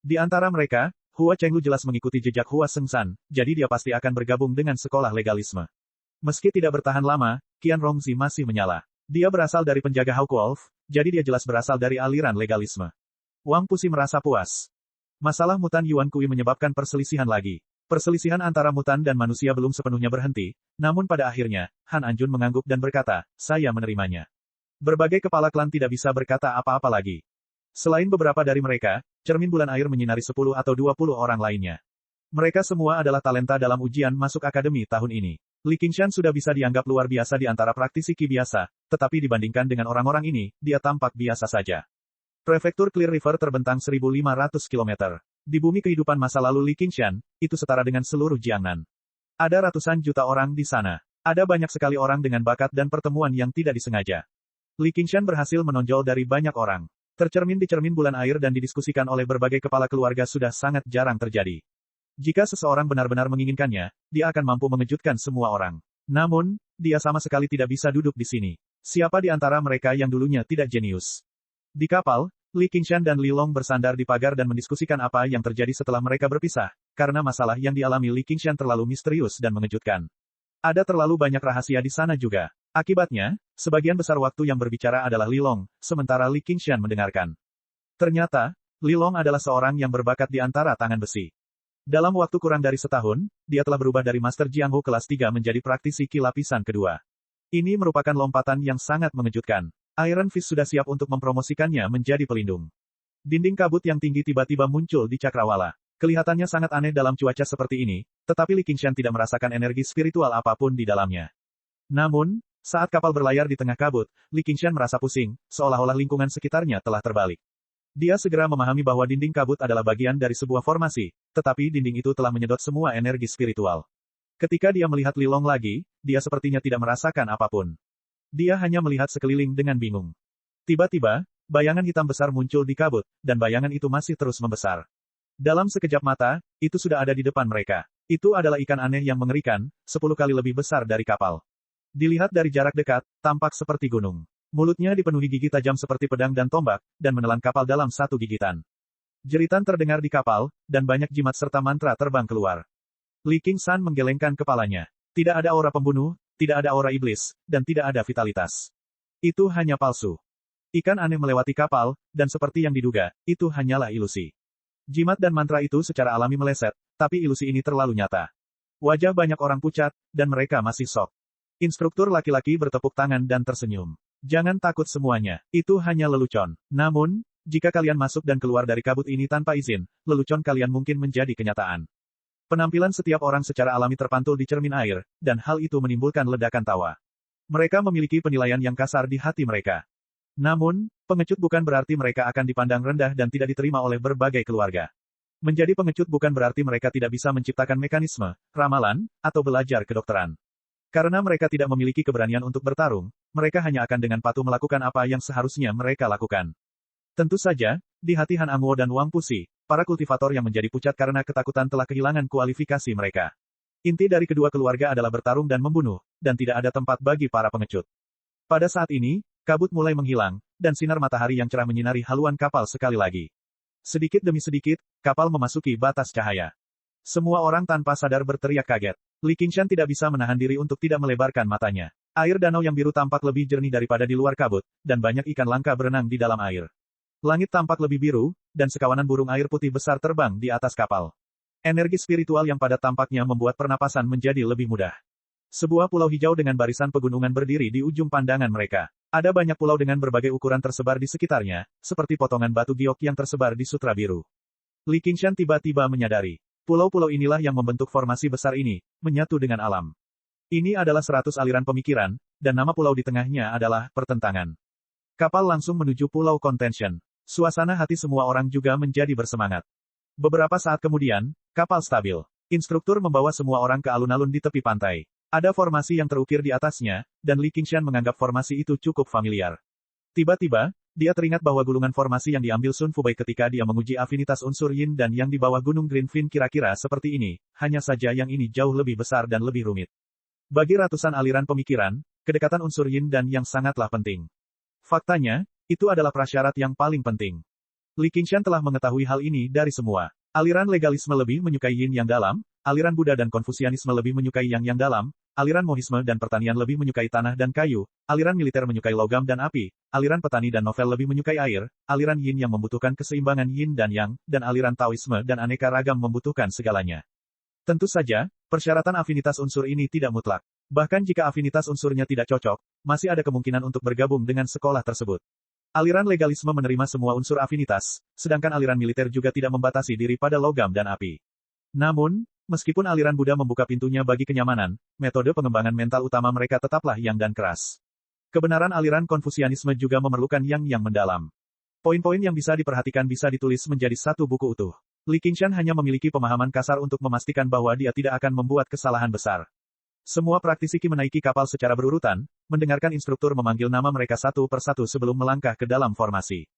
Di antara mereka, Hua Chenglu jelas mengikuti jejak Hua Sengshan, jadi dia pasti akan bergabung dengan sekolah legalisme. Meski tidak bertahan lama, Qian Rongzi masih menyala. Dia berasal dari penjaga Hawkwolf, jadi dia jelas berasal dari aliran legalisme. Wang Pusi merasa puas. Masalah mutan Yuan Kui menyebabkan perselisihan lagi. Perselisihan antara mutan dan manusia belum sepenuhnya berhenti, namun pada akhirnya, Han Anjun mengangguk dan berkata, saya menerimanya. Berbagai kepala klan tidak bisa berkata apa-apa lagi. Selain beberapa dari mereka, cermin bulan air menyinari 10 atau 20 orang lainnya. Mereka semua adalah talenta dalam ujian masuk akademi tahun ini. Li Qingshan sudah bisa dianggap luar biasa di antara praktisi Qi biasa, tetapi dibandingkan dengan orang-orang ini, dia tampak biasa saja. Prefektur Clear River terbentang 1.500 km. Di bumi kehidupan masa lalu Li Qingshan, itu setara dengan seluruh Jiangnan. Ada ratusan juta orang di sana. Ada banyak sekali orang dengan bakat dan pertemuan yang tidak disengaja. Li Qingshan berhasil menonjol dari banyak orang. Tercermin di cermin bulan air dan didiskusikan oleh berbagai kepala keluarga sudah sangat jarang terjadi. Jika seseorang benar-benar menginginkannya, dia akan mampu mengejutkan semua orang. Namun, dia sama sekali tidak bisa duduk di sini. Siapa di antara mereka yang dulunya tidak jenius? Di kapal, Li Qingshan dan Li Long bersandar di pagar dan mendiskusikan apa yang terjadi setelah mereka berpisah, karena masalah yang dialami Li Qingshan terlalu misterius dan mengejutkan. Ada terlalu banyak rahasia di sana juga. Akibatnya, sebagian besar waktu yang berbicara adalah Li Long, sementara Li Qingshan mendengarkan. Ternyata, Li Long adalah seorang yang berbakat di antara tangan besi. Dalam waktu kurang dari setahun, dia telah berubah dari Master Jianghu kelas 3 menjadi praktisi Qi lapisan kedua. Ini merupakan lompatan yang sangat mengejutkan. Iron Fist sudah siap untuk mempromosikannya menjadi pelindung. Dinding kabut yang tinggi tiba-tiba muncul di cakrawala. Kelihatannya sangat aneh dalam cuaca seperti ini, tetapi Li Qingshan tidak merasakan energi spiritual apapun di dalamnya. Namun, saat kapal berlayar di tengah kabut, Li Qingshan merasa pusing, seolah-olah lingkungan sekitarnya telah terbalik. Dia segera memahami bahwa dinding kabut adalah bagian dari sebuah formasi, tetapi dinding itu telah menyedot semua energi spiritual. Ketika dia melihat Li Long lagi, dia sepertinya tidak merasakan apapun. Dia hanya melihat sekeliling dengan bingung. Tiba-tiba, bayangan hitam besar muncul di kabut, dan bayangan itu masih terus membesar. Dalam sekejap mata, itu sudah ada di depan mereka. Itu adalah ikan aneh yang mengerikan, 10 kali lebih besar dari kapal. Dilihat dari jarak dekat, tampak seperti gunung. Mulutnya dipenuhi gigi tajam seperti pedang dan tombak, dan menelan kapal dalam satu gigitan. Jeritan terdengar di kapal, dan banyak jimat serta mantra terbang keluar. Li Qingshan menggelengkan kepalanya. Tidak ada aura pembunuh, tidak ada aura iblis, dan tidak ada vitalitas. Itu hanya palsu. Ikan aneh melewati kapal, dan seperti yang diduga, itu hanyalah ilusi. Jimat dan mantra itu secara alami meleset, tapi ilusi ini terlalu nyata. Wajah banyak orang pucat, dan mereka masih shock. Instruktur laki-laki bertepuk tangan dan tersenyum. Jangan takut semuanya, itu hanya lelucon. Namun, jika kalian masuk dan keluar dari kabut ini tanpa izin, lelucon kalian mungkin menjadi kenyataan. Penampilan setiap orang secara alami terpantul di cermin air, dan hal itu menimbulkan ledakan tawa. Mereka memiliki penilaian yang kasar di hati mereka. Namun, pengecut bukan berarti mereka akan dipandang rendah dan tidak diterima oleh berbagai keluarga. Menjadi pengecut bukan berarti mereka tidak bisa menciptakan mekanisme, ramalan, atau belajar kedokteran. Karena mereka tidak memiliki keberanian untuk bertarung, mereka hanya akan dengan patuh melakukan apa yang seharusnya mereka lakukan. Tentu saja, di hati Han Angwo dan Wang Pusi, para kultivator yang menjadi pucat karena ketakutan telah kehilangan kualifikasi mereka. Inti dari kedua keluarga adalah bertarung dan membunuh, dan tidak ada tempat bagi para pengecut. Pada saat ini, kabut mulai menghilang, dan sinar matahari yang cerah menyinari haluan kapal sekali lagi. Sedikit demi sedikit, kapal memasuki batas cahaya. Semua orang tanpa sadar berteriak kaget. Li Qingshan tidak bisa menahan diri untuk tidak melebarkan matanya. Air danau yang biru tampak lebih jernih daripada di luar kabut, dan banyak ikan langka berenang di dalam air. Langit tampak lebih biru, dan sekawanan burung air putih besar terbang di atas kapal. Energi spiritual yang padat tampaknya membuat pernapasan menjadi lebih mudah. Sebuah pulau hijau dengan barisan pegunungan berdiri di ujung pandangan mereka. Ada banyak pulau dengan berbagai ukuran tersebar di sekitarnya, seperti potongan batu giok yang tersebar di sutra biru. Li Qingshan tiba-tiba menyadari. Pulau-pulau inilah yang membentuk formasi besar ini, menyatu dengan alam. Ini adalah 100 aliran pemikiran, dan nama pulau di tengahnya adalah pertentangan. Kapal langsung menuju Pulau Contention. Suasana hati semua orang juga menjadi bersemangat. Beberapa saat kemudian, kapal stabil. Instruktur membawa semua orang ke alun-alun di tepi pantai. Ada formasi yang terukir di atasnya, dan Li Qingshan menganggap formasi itu cukup familiar. Tiba-tiba, dia teringat bahwa gulungan formasi yang diambil Sun Fubai ketika dia menguji afinitas unsur Yin dan Yang di bawah Gunung Greenfin kira-kira seperti ini, hanya saja yang ini jauh lebih besar dan lebih rumit. Bagi ratusan aliran pemikiran, kedekatan unsur Yin dan Yang sangatlah penting. Faktanya, itu adalah prasyarat yang paling penting. Li Qingshan telah mengetahui hal ini dari semua. Aliran legalisme lebih menyukai Yin yang dalam, aliran Buddha dan Konfusianisme lebih menyukai Yang dalam, aliran Mohisme dan pertanian lebih menyukai tanah dan kayu, aliran militer menyukai logam dan api, aliran petani dan novel lebih menyukai air, aliran Yin yang membutuhkan keseimbangan Yin dan Yang, dan aliran Taoisme dan aneka ragam membutuhkan segalanya. Tentu saja, persyaratan afinitas unsur ini tidak mutlak. Bahkan jika afinitas unsurnya tidak cocok, masih ada kemungkinan untuk bergabung dengan sekolah tersebut. Aliran legalisme menerima semua unsur afinitas, sedangkan aliran militer juga tidak membatasi diri pada logam dan api. Namun, meskipun aliran Buddha membuka pintunya bagi kenyamanan, metode pengembangan mental utama mereka tetaplah yang dan keras. Kebenaran aliran Konfusianisme juga memerlukan yang mendalam. Poin-poin yang bisa diperhatikan bisa ditulis menjadi satu buku utuh. Li Qingshan hanya memiliki pemahaman kasar untuk memastikan bahwa dia tidak akan membuat kesalahan besar. Semua praktisi Qi menaiki kapal secara berurutan, mendengarkan instruktur memanggil nama mereka satu persatu sebelum melangkah ke dalam formasi.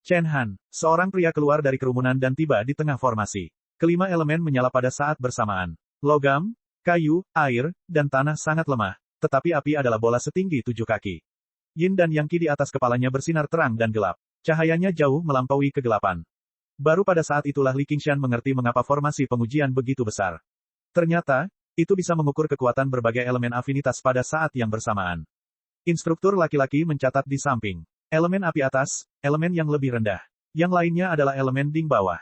Chen Han, seorang pria keluar dari kerumunan dan tiba di tengah formasi. Kelima elemen menyala pada saat bersamaan. Logam, kayu, air, dan tanah sangat lemah, tetapi api adalah bola setinggi 7 kaki. Yin dan Yang Qi di atas kepalanya bersinar terang dan gelap. Cahayanya jauh melampaui kegelapan. Baru pada saat itulah Li Qingshan mengerti mengapa formasi pengujian begitu besar. Ternyata, itu bisa mengukur kekuatan berbagai elemen afinitas pada saat yang bersamaan. Instruktur laki-laki mencatat di samping. Elemen api atas, elemen yang lebih rendah. Yang lainnya adalah elemen ding bawah.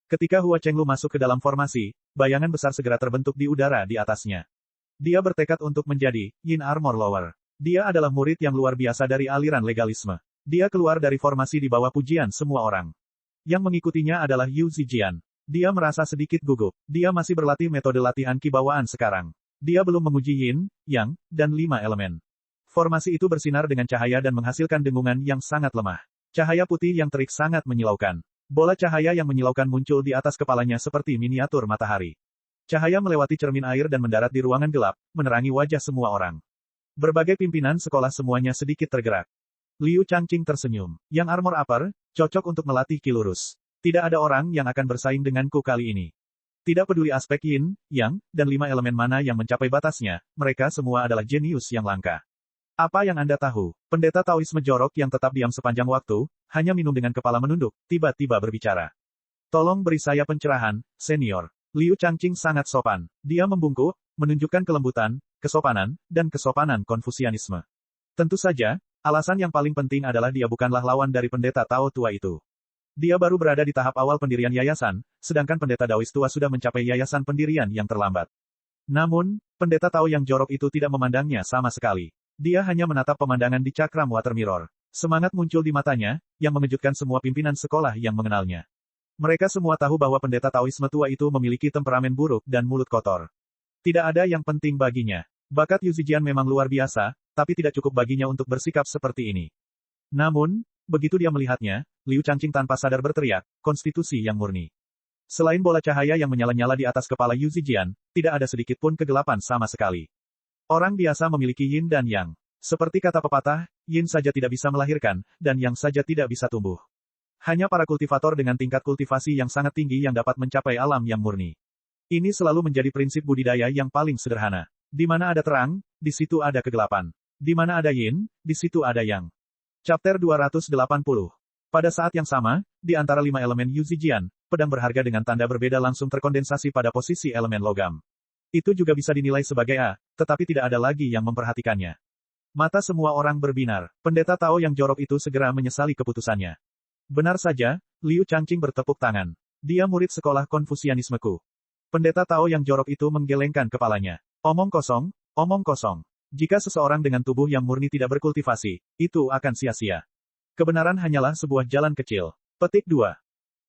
Ketika Hua Chenglu masuk ke dalam formasi, bayangan besar segera terbentuk di udara di atasnya. Dia bertekad untuk menjadi Yin Armor Lower. Dia adalah murid yang luar biasa dari aliran legalisme. Dia keluar dari formasi di bawah pujian semua orang. Yang mengikutinya adalah Yu Zijian. Dia merasa sedikit gugup. Dia masih berlatih metode latihan Qi bawaan sekarang. Dia belum menguji Yin, Yang, dan 5 elemen. Formasi itu bersinar dengan cahaya dan menghasilkan dengungan yang sangat lemah. Cahaya putih yang terik sangat menyilaukan. Bola cahaya yang menyilaukan muncul di atas kepalanya seperti miniatur matahari. Cahaya melewati cermin air dan mendarat di ruangan gelap, menerangi wajah semua orang. Berbagai pimpinan sekolah semuanya sedikit tergerak. Liu Changqing tersenyum. Yang Armor Upper, cocok untuk melatih Qi lurus. Tidak ada orang yang akan bersaing denganku kali ini. Tidak peduli aspek Yin, Yang, dan 5 elemen mana yang mencapai batasnya, mereka semua adalah jenius yang langka. Apa yang Anda tahu? Pendeta Taoisme jorok yang tetap diam sepanjang waktu, hanya minum dengan kepala menunduk, tiba-tiba berbicara. Tolong beri saya pencerahan, senior. Liu Changqing sangat sopan. Dia membungkuk, menunjukkan kelembutan, kesopanan, dan kesopanan Konfusianisme. Tentu saja, alasan yang paling penting adalah dia bukanlah lawan dari pendeta Tao tua itu. Dia baru berada di tahap awal pendirian yayasan, sedangkan pendeta Daois tua sudah mencapai yayasan pendirian yang terlambat. Namun, pendeta Tao yang jorok itu tidak memandangnya sama sekali. Dia hanya menatap pemandangan di cakram water mirror. Semangat muncul di matanya, yang mengejutkan semua pimpinan sekolah yang mengenalnya. Mereka semua tahu bahwa pendeta Taoisme tua itu memiliki temperamen buruk dan mulut kotor. Tidak ada yang penting baginya. Bakat Yu Zijian memang luar biasa, tapi tidak cukup baginya untuk bersikap seperti ini. Namun, begitu dia melihatnya, Liu Changqing tanpa sadar berteriak, konstitusi yang murni. Selain bola cahaya yang menyala-nyala di atas kepala Yu Zijian, tidak ada sedikit pun kegelapan sama sekali. Orang biasa memiliki Yin dan Yang. Seperti kata pepatah, Yin saja tidak bisa melahirkan, dan Yang saja tidak bisa tumbuh. Hanya para kultivator dengan tingkat kultivasi yang sangat tinggi yang dapat mencapai alam yang murni. Ini selalu menjadi prinsip budidaya yang paling sederhana. Di mana ada terang, di situ ada kegelapan. Di mana ada Yin, di situ ada Yang. Chapter 280. Pada saat yang sama, di antara 5 elemen Yu Zijian, pedang berharga dengan tanda berbeda langsung terkondensasi pada posisi elemen logam. Itu juga bisa dinilai sebagai A, tetapi tidak ada lagi yang memperhatikannya. Mata semua orang berbinar. Pendeta Tao yang jorok itu segera menyesali keputusannya. Benar saja, Liu Changqing bertepuk tangan. Dia murid sekolah Konfusianismeku. Pendeta Tao yang jorok itu menggelengkan kepalanya. Omong kosong, omong kosong. Jika seseorang dengan tubuh yang murni tidak berkultivasi, itu akan sia-sia. Kebenaran hanyalah sebuah jalan kecil. Petik 2.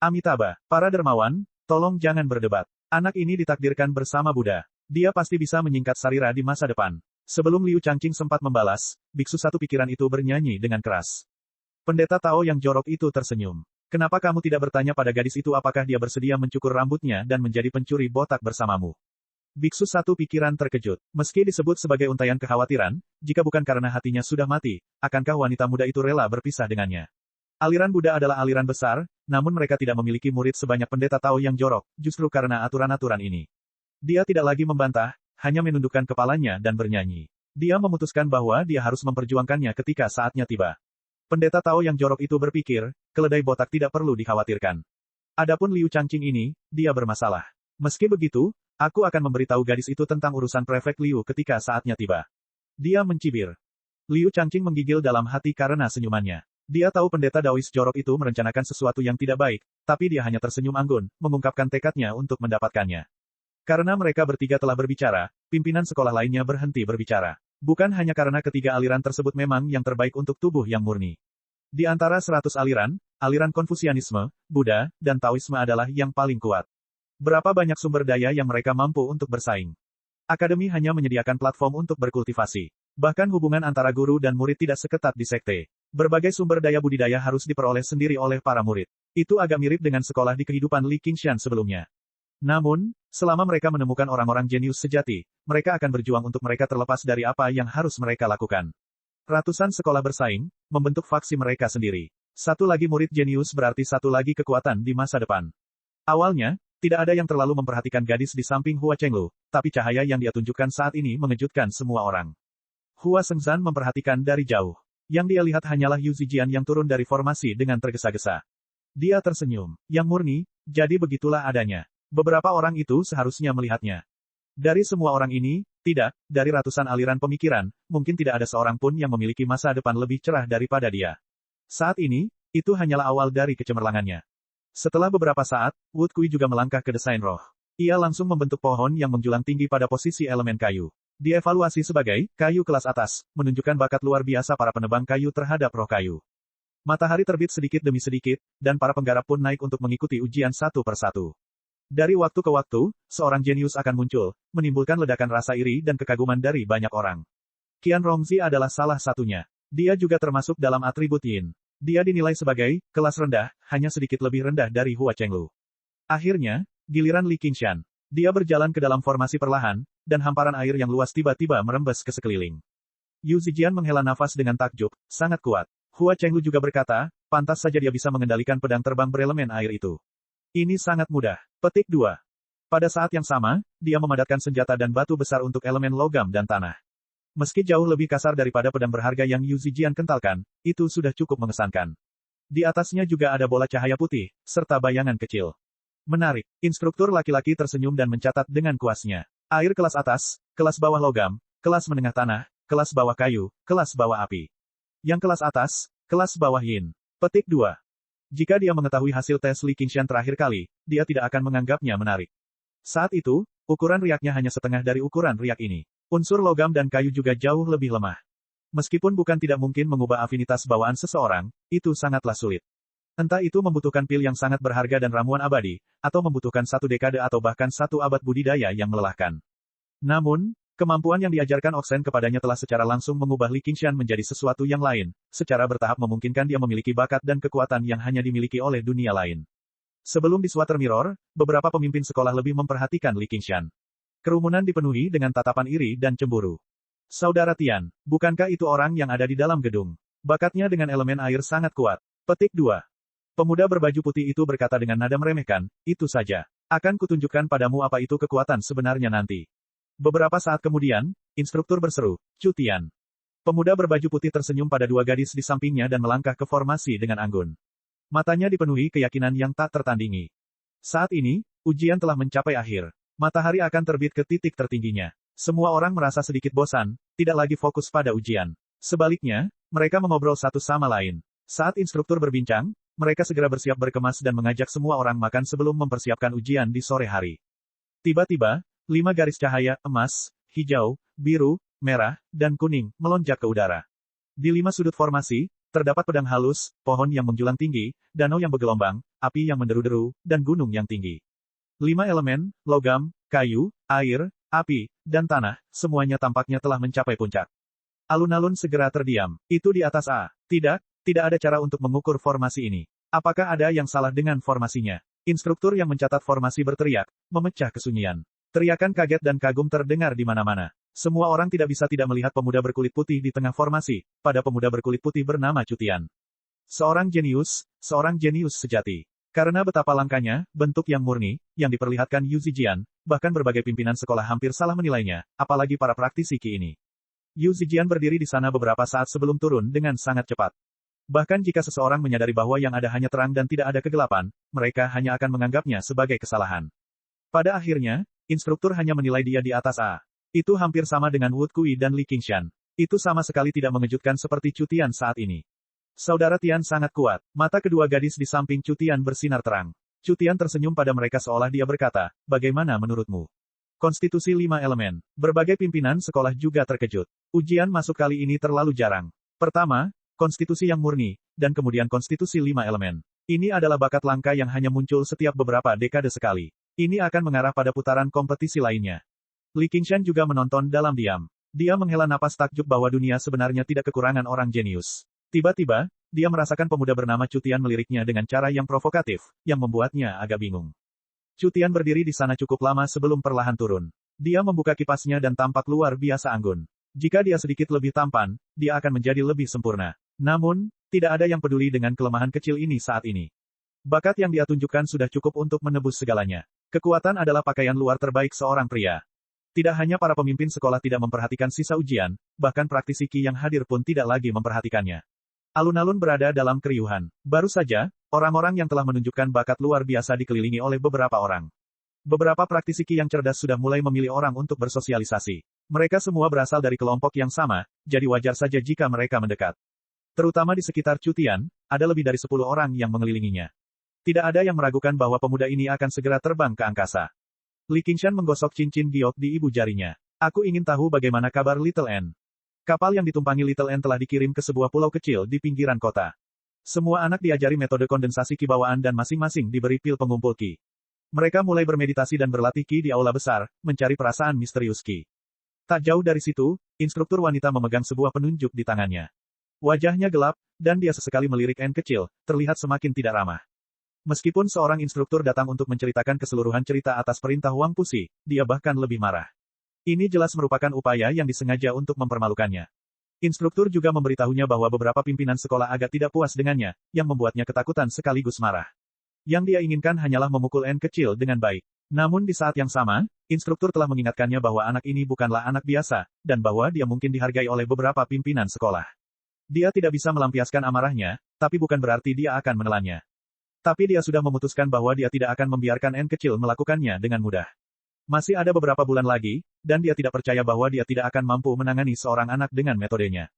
Amitabha, para dermawan, tolong jangan berdebat. Anak ini ditakdirkan bersama Buddha. Dia pasti bisa menyingkat sarira di masa depan. Sebelum Liu Changqing sempat membalas, biksu satu pikiran itu bernyanyi dengan keras. Pendeta Tao yang jorok itu tersenyum. Kenapa kamu tidak bertanya pada gadis itu apakah dia bersedia mencukur rambutnya dan menjadi pencuri botak bersamamu? Biksu satu pikiran terkejut. Meski disebut sebagai untaian kekhawatiran, jika bukan karena hatinya sudah mati, akankah wanita muda itu rela berpisah dengannya? Aliran Buddha adalah aliran besar, namun mereka tidak memiliki murid sebanyak pendeta Tao yang jorok, justru karena aturan-aturan ini. Dia tidak lagi membantah, hanya menundukkan kepalanya dan bernyanyi. Dia memutuskan bahwa dia harus memperjuangkannya ketika saatnya tiba. Pendeta Tao yang jorok itu berpikir, keledai botak tidak perlu dikhawatirkan. Adapun Liu Changqing ini, dia bermasalah. Meski begitu, aku akan memberitahu gadis itu tentang urusan prefek Liu ketika saatnya tiba. Dia mencibir. Liu Changqing menggigil dalam hati karena senyumannya. Dia tahu pendeta Daois jorok itu merencanakan sesuatu yang tidak baik, tapi dia hanya tersenyum anggun, mengungkapkan tekadnya untuk mendapatkannya. Karena mereka bertiga telah berbicara, pimpinan sekolah lainnya berhenti berbicara. Bukan hanya karena ketiga aliran tersebut memang yang terbaik untuk tubuh yang murni. Di antara 100 aliran, aliran Konfusianisme, Buddha, dan Taoisme adalah yang paling kuat. Berapa banyak sumber daya yang mereka mampu untuk bersaing? Akademi hanya menyediakan platform untuk berkultivasi. Bahkan hubungan antara guru dan murid tidak seketat di sekte. Berbagai sumber daya budidaya harus diperoleh sendiri oleh para murid. Itu agak mirip dengan sekolah di kehidupan Li Qingshan sebelumnya. Namun, selama mereka menemukan orang-orang jenius sejati, mereka akan berjuang untuk mereka terlepas dari apa yang harus mereka lakukan. Ratusan sekolah bersaing, membentuk faksi mereka sendiri. Satu lagi murid jenius berarti satu lagi kekuatan di masa depan. Awalnya, tidak ada yang terlalu memperhatikan gadis di samping Hua Chenglu, tapi cahaya yang dia tunjukkan saat ini mengejutkan semua orang. Hua Shengzhan memperhatikan dari jauh. Yang dia lihat hanyalah Yu Zijian yang turun dari formasi dengan tergesa-gesa. Dia tersenyum. Yang murni, jadi begitulah adanya. Beberapa orang itu seharusnya melihatnya. Dari semua orang ini, tidak, dari ratusan aliran pemikiran, mungkin tidak ada seorang pun yang memiliki masa depan lebih cerah daripada dia. Saat ini, itu hanyalah awal dari kecemerlangannya. Setelah beberapa saat, Wu Kui juga melangkah ke desain roh. Ia langsung membentuk pohon yang menjulang tinggi pada posisi elemen kayu. Dievaluasi sebagai kayu kelas atas, menunjukkan bakat luar biasa para penebang kayu terhadap roh kayu. Matahari terbit sedikit demi sedikit, dan para penggarap pun naik untuk mengikuti ujian satu persatu. Dari waktu ke waktu, seorang jenius akan muncul, menimbulkan ledakan rasa iri dan kekaguman dari banyak orang. Qian Rongzi adalah salah satunya. Dia juga termasuk dalam atribut Yin. Dia dinilai sebagai kelas rendah, hanya sedikit lebih rendah dari Hua Chenglu. Akhirnya, giliran Li Qingshan. Dia berjalan ke dalam formasi perlahan, dan hamparan air yang luas tiba-tiba merembes ke sekeliling. Yu Zijian menghela nafas dengan takjub, sangat kuat. Hua Chenglu juga berkata, pantas saja dia bisa mengendalikan pedang terbang berelemen air itu. Ini sangat mudah. Petik 2. Pada saat yang sama, dia memadatkan senjata dan batu besar untuk elemen logam dan tanah. Meski jauh lebih kasar daripada pedang berharga yang Yu Zijian kentalkan, itu sudah cukup mengesankan. Di atasnya juga ada bola cahaya putih, serta bayangan kecil. Menarik. Instruktur laki-laki tersenyum dan mencatat dengan kuasnya. Air kelas atas, kelas bawah logam, kelas menengah tanah, kelas bawah kayu, kelas bawah api. Yang kelas atas, kelas bawah yin. Petik 2. Jika dia mengetahui hasil tes Li Qingshan terakhir kali, dia tidak akan menganggapnya menarik. Saat itu, ukuran riaknya hanya setengah dari ukuran riak ini. Unsur logam dan kayu juga jauh lebih lemah. Meskipun bukan tidak mungkin mengubah afinitas bawaan seseorang, itu sangatlah sulit. Entah itu membutuhkan pil yang sangat berharga dan ramuan abadi, atau membutuhkan satu dekade atau bahkan satu abad budidaya yang melelahkan. Namun, kemampuan yang diajarkan Oxen kepadanya telah secara langsung mengubah Li Qingshan menjadi sesuatu yang lain, secara bertahap memungkinkan dia memiliki bakat dan kekuatan yang hanya dimiliki oleh dunia lain. Sebelum di Swater Mirror, beberapa pemimpin sekolah lebih memperhatikan Li Qingshan. Kerumunan dipenuhi dengan tatapan iri dan cemburu. Saudara Tian, bukankah itu orang yang ada di dalam gedung? Bakatnya dengan elemen air sangat kuat. Petik 2. Pemuda berbaju putih itu berkata dengan nada meremehkan, itu saja. Akan kutunjukkan padamu apa itu kekuatan sebenarnya nanti. Beberapa saat kemudian, instruktur berseru, Chu Tian. Pemuda berbaju putih tersenyum pada dua gadis di sampingnya dan melangkah ke formasi dengan anggun. Matanya dipenuhi keyakinan yang tak tertandingi. Saat ini, ujian telah mencapai akhir. Matahari akan terbit ke titik tertingginya. Semua orang merasa sedikit bosan, tidak lagi fokus pada ujian. Sebaliknya, mereka mengobrol satu sama lain. Saat instruktur berbincang, mereka segera bersiap berkemas dan mengajak semua orang makan sebelum mempersiapkan ujian di sore hari. Tiba-tiba, 5 garis cahaya, emas, hijau, biru, merah, dan kuning, melonjak ke udara. Di 5 sudut formasi, terdapat pedang halus, pohon yang menjulang tinggi, danau yang bergelombang, api yang menderu-deru, dan gunung yang tinggi. 5 elemen, logam, kayu, air, api, dan tanah, semuanya tampaknya telah mencapai puncak. Alun-alun segera terdiam. Itu di atas A. Tidak ada cara untuk mengukur formasi ini. Apakah ada yang salah dengan formasinya? Instruktur yang mencatat formasi berteriak, memecah kesunyian. Teriakan kaget dan kagum terdengar di mana-mana. Semua orang tidak bisa tidak melihat pemuda berkulit putih di tengah formasi, pada pemuda berkulit putih bernama Chu Tian. Seorang jenius sejati. Karena betapa langkanya, bentuk yang murni, yang diperlihatkan Yu Zijian, bahkan berbagai pimpinan sekolah hampir salah menilainya, apalagi para praktisi Qi ini. Yu Zijian berdiri di sana beberapa saat sebelum turun dengan sangat cepat. Bahkan jika seseorang menyadari bahwa yang ada hanya terang dan tidak ada kegelapan, mereka hanya akan menganggapnya sebagai kesalahan. Pada akhirnya, instruktur hanya menilai dia di atas A. Itu hampir sama dengan Wu Kui dan Li Qingshan. Itu sama sekali tidak mengejutkan seperti Chu Tian saat ini. Saudara Tian sangat kuat. Mata kedua gadis di samping Chu Tian bersinar terang. Chu Tian tersenyum pada mereka seolah dia berkata, bagaimana menurutmu? Konstitusi 5 elemen. Berbagai pimpinan sekolah juga terkejut. Ujian masuk kali ini terlalu jarang. Pertama, konstitusi yang murni, dan kemudian konstitusi 5 elemen. Ini adalah bakat langka yang hanya muncul setiap beberapa dekade sekali. Ini akan mengarah pada putaran kompetisi lainnya. Li Qingshan juga menonton dalam diam. Dia menghela napas takjub bahwa dunia sebenarnya tidak kekurangan orang jenius. Tiba-tiba, dia merasakan pemuda bernama Cutian meliriknya dengan cara yang provokatif, yang membuatnya agak bingung. Cutian berdiri di sana cukup lama sebelum perlahan turun. Dia membuka kipasnya dan tampak luar biasa anggun. Jika dia sedikit lebih tampan, dia akan menjadi lebih sempurna. Namun, tidak ada yang peduli dengan kelemahan kecil ini saat ini. Bakat yang dia tunjukkan sudah cukup untuk menebus segalanya. Kekuatan adalah pakaian luar terbaik seorang pria. Tidak hanya para pemimpin sekolah tidak memperhatikan sisa ujian, bahkan praktisi Qi yang hadir pun tidak lagi memperhatikannya. Alun-alun berada dalam keriuhan. Baru saja, orang-orang yang telah menunjukkan bakat luar biasa dikelilingi oleh beberapa orang. Beberapa praktisi Qi yang cerdas sudah mulai memilih orang untuk bersosialisasi. Mereka semua berasal dari kelompok yang sama, jadi wajar saja jika mereka mendekat. Terutama di sekitar Cutian, ada lebih dari 10 orang yang mengelilinginya. Tidak ada yang meragukan bahwa pemuda ini akan segera terbang ke angkasa. Li Qingshan menggosok cincin giok di ibu jarinya. Aku ingin tahu bagaimana kabar Little N. Kapal yang ditumpangi Little N telah dikirim ke sebuah pulau kecil di pinggiran kota. Semua anak diajari metode kondensasi Qi bawaan dan masing-masing diberi pil pengumpul Qi. Mereka mulai bermeditasi dan berlatih Qi di aula besar, mencari perasaan misterius Qi. Tak jauh dari situ, instruktur wanita memegang sebuah penunjuk di tangannya. Wajahnya gelap, dan dia sesekali melirik N kecil, terlihat semakin tidak ramah. Meskipun seorang instruktur datang untuk menceritakan keseluruhan cerita atas perintah Wang Pusi, dia bahkan lebih marah. Ini jelas merupakan upaya yang disengaja untuk mempermalukannya. Instruktur juga memberitahunya bahwa beberapa pimpinan sekolah agak tidak puas dengannya, yang membuatnya ketakutan sekaligus marah. Yang dia inginkan hanyalah memukul N kecil dengan baik. Namun di saat yang sama, instruktur telah mengingatkannya bahwa anak ini bukanlah anak biasa, dan bahwa dia mungkin dihargai oleh beberapa pimpinan sekolah. Dia tidak bisa melampiaskan amarahnya, tapi bukan berarti dia akan menelannya. Tapi dia sudah memutuskan bahwa dia tidak akan membiarkan N kecil melakukannya dengan mudah. Masih ada beberapa bulan lagi, dan dia tidak percaya bahwa dia tidak akan mampu menangani seorang anak dengan metodenya.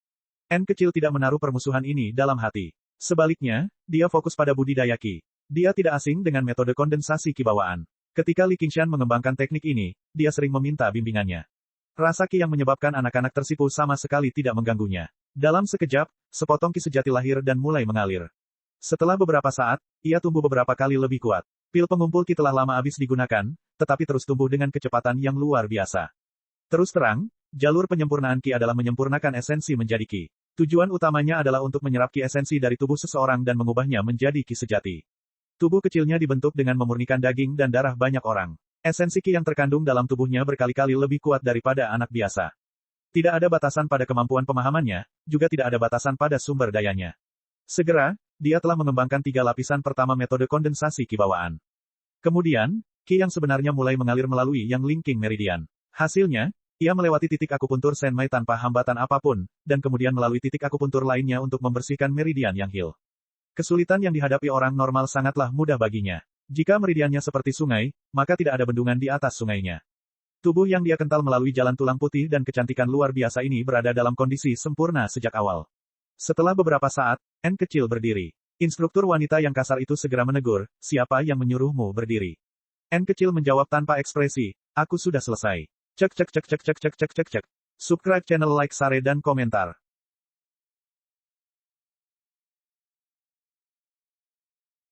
N kecil tidak menaruh permusuhan ini dalam hati. Sebaliknya, dia fokus pada budidaya Qi. Dia tidak asing dengan metode kondensasi Qi bawaan. Ketika Li Qingshan mengembangkan teknik ini, dia sering meminta bimbingannya. Rasa Qi yang menyebabkan anak-anak tersipu sama sekali tidak mengganggunya. Dalam sekejap, sepotong Qi sejati lahir dan mulai mengalir. Setelah beberapa saat, ia tumbuh beberapa kali lebih kuat. Pil pengumpul Qi telah lama habis digunakan, tetapi terus tumbuh dengan kecepatan yang luar biasa. Terus terang, jalur penyempurnaan Qi adalah menyempurnakan esensi menjadi Qi. Tujuan utamanya adalah untuk menyerap Qi esensi dari tubuh seseorang dan mengubahnya menjadi Qi sejati. Tubuh kecilnya dibentuk dengan memurnikan daging dan darah banyak orang. Esensi Qi yang terkandung dalam tubuhnya berkali-kali lebih kuat daripada anak biasa. Tidak ada batasan pada kemampuan pemahamannya, juga tidak ada batasan pada sumber dayanya. Segera, dia telah mengembangkan 3 lapisan pertama metode kondensasi Qi bawaan. Kemudian, Qi yang sebenarnya mulai mengalir melalui yang linking meridian. Hasilnya, ia melewati titik akupuntur Senmai tanpa hambatan apapun, dan kemudian melalui titik akupuntur lainnya untuk membersihkan meridian yang heal. Kesulitan yang dihadapi orang normal sangatlah mudah baginya. Jika meridiannya seperti sungai, maka tidak ada bendungan di atas sungainya. Tubuh yang dia kental melalui jalan tulang putih dan kecantikan luar biasa ini berada dalam kondisi sempurna sejak awal. Setelah beberapa saat, N kecil berdiri. Instruktur wanita yang kasar itu segera menegur, siapa yang menyuruhmu berdiri? N kecil menjawab tanpa ekspresi, aku sudah selesai. Cek cek cek cek cek cek cek cek cek. Subscribe channel, like, share dan komentar.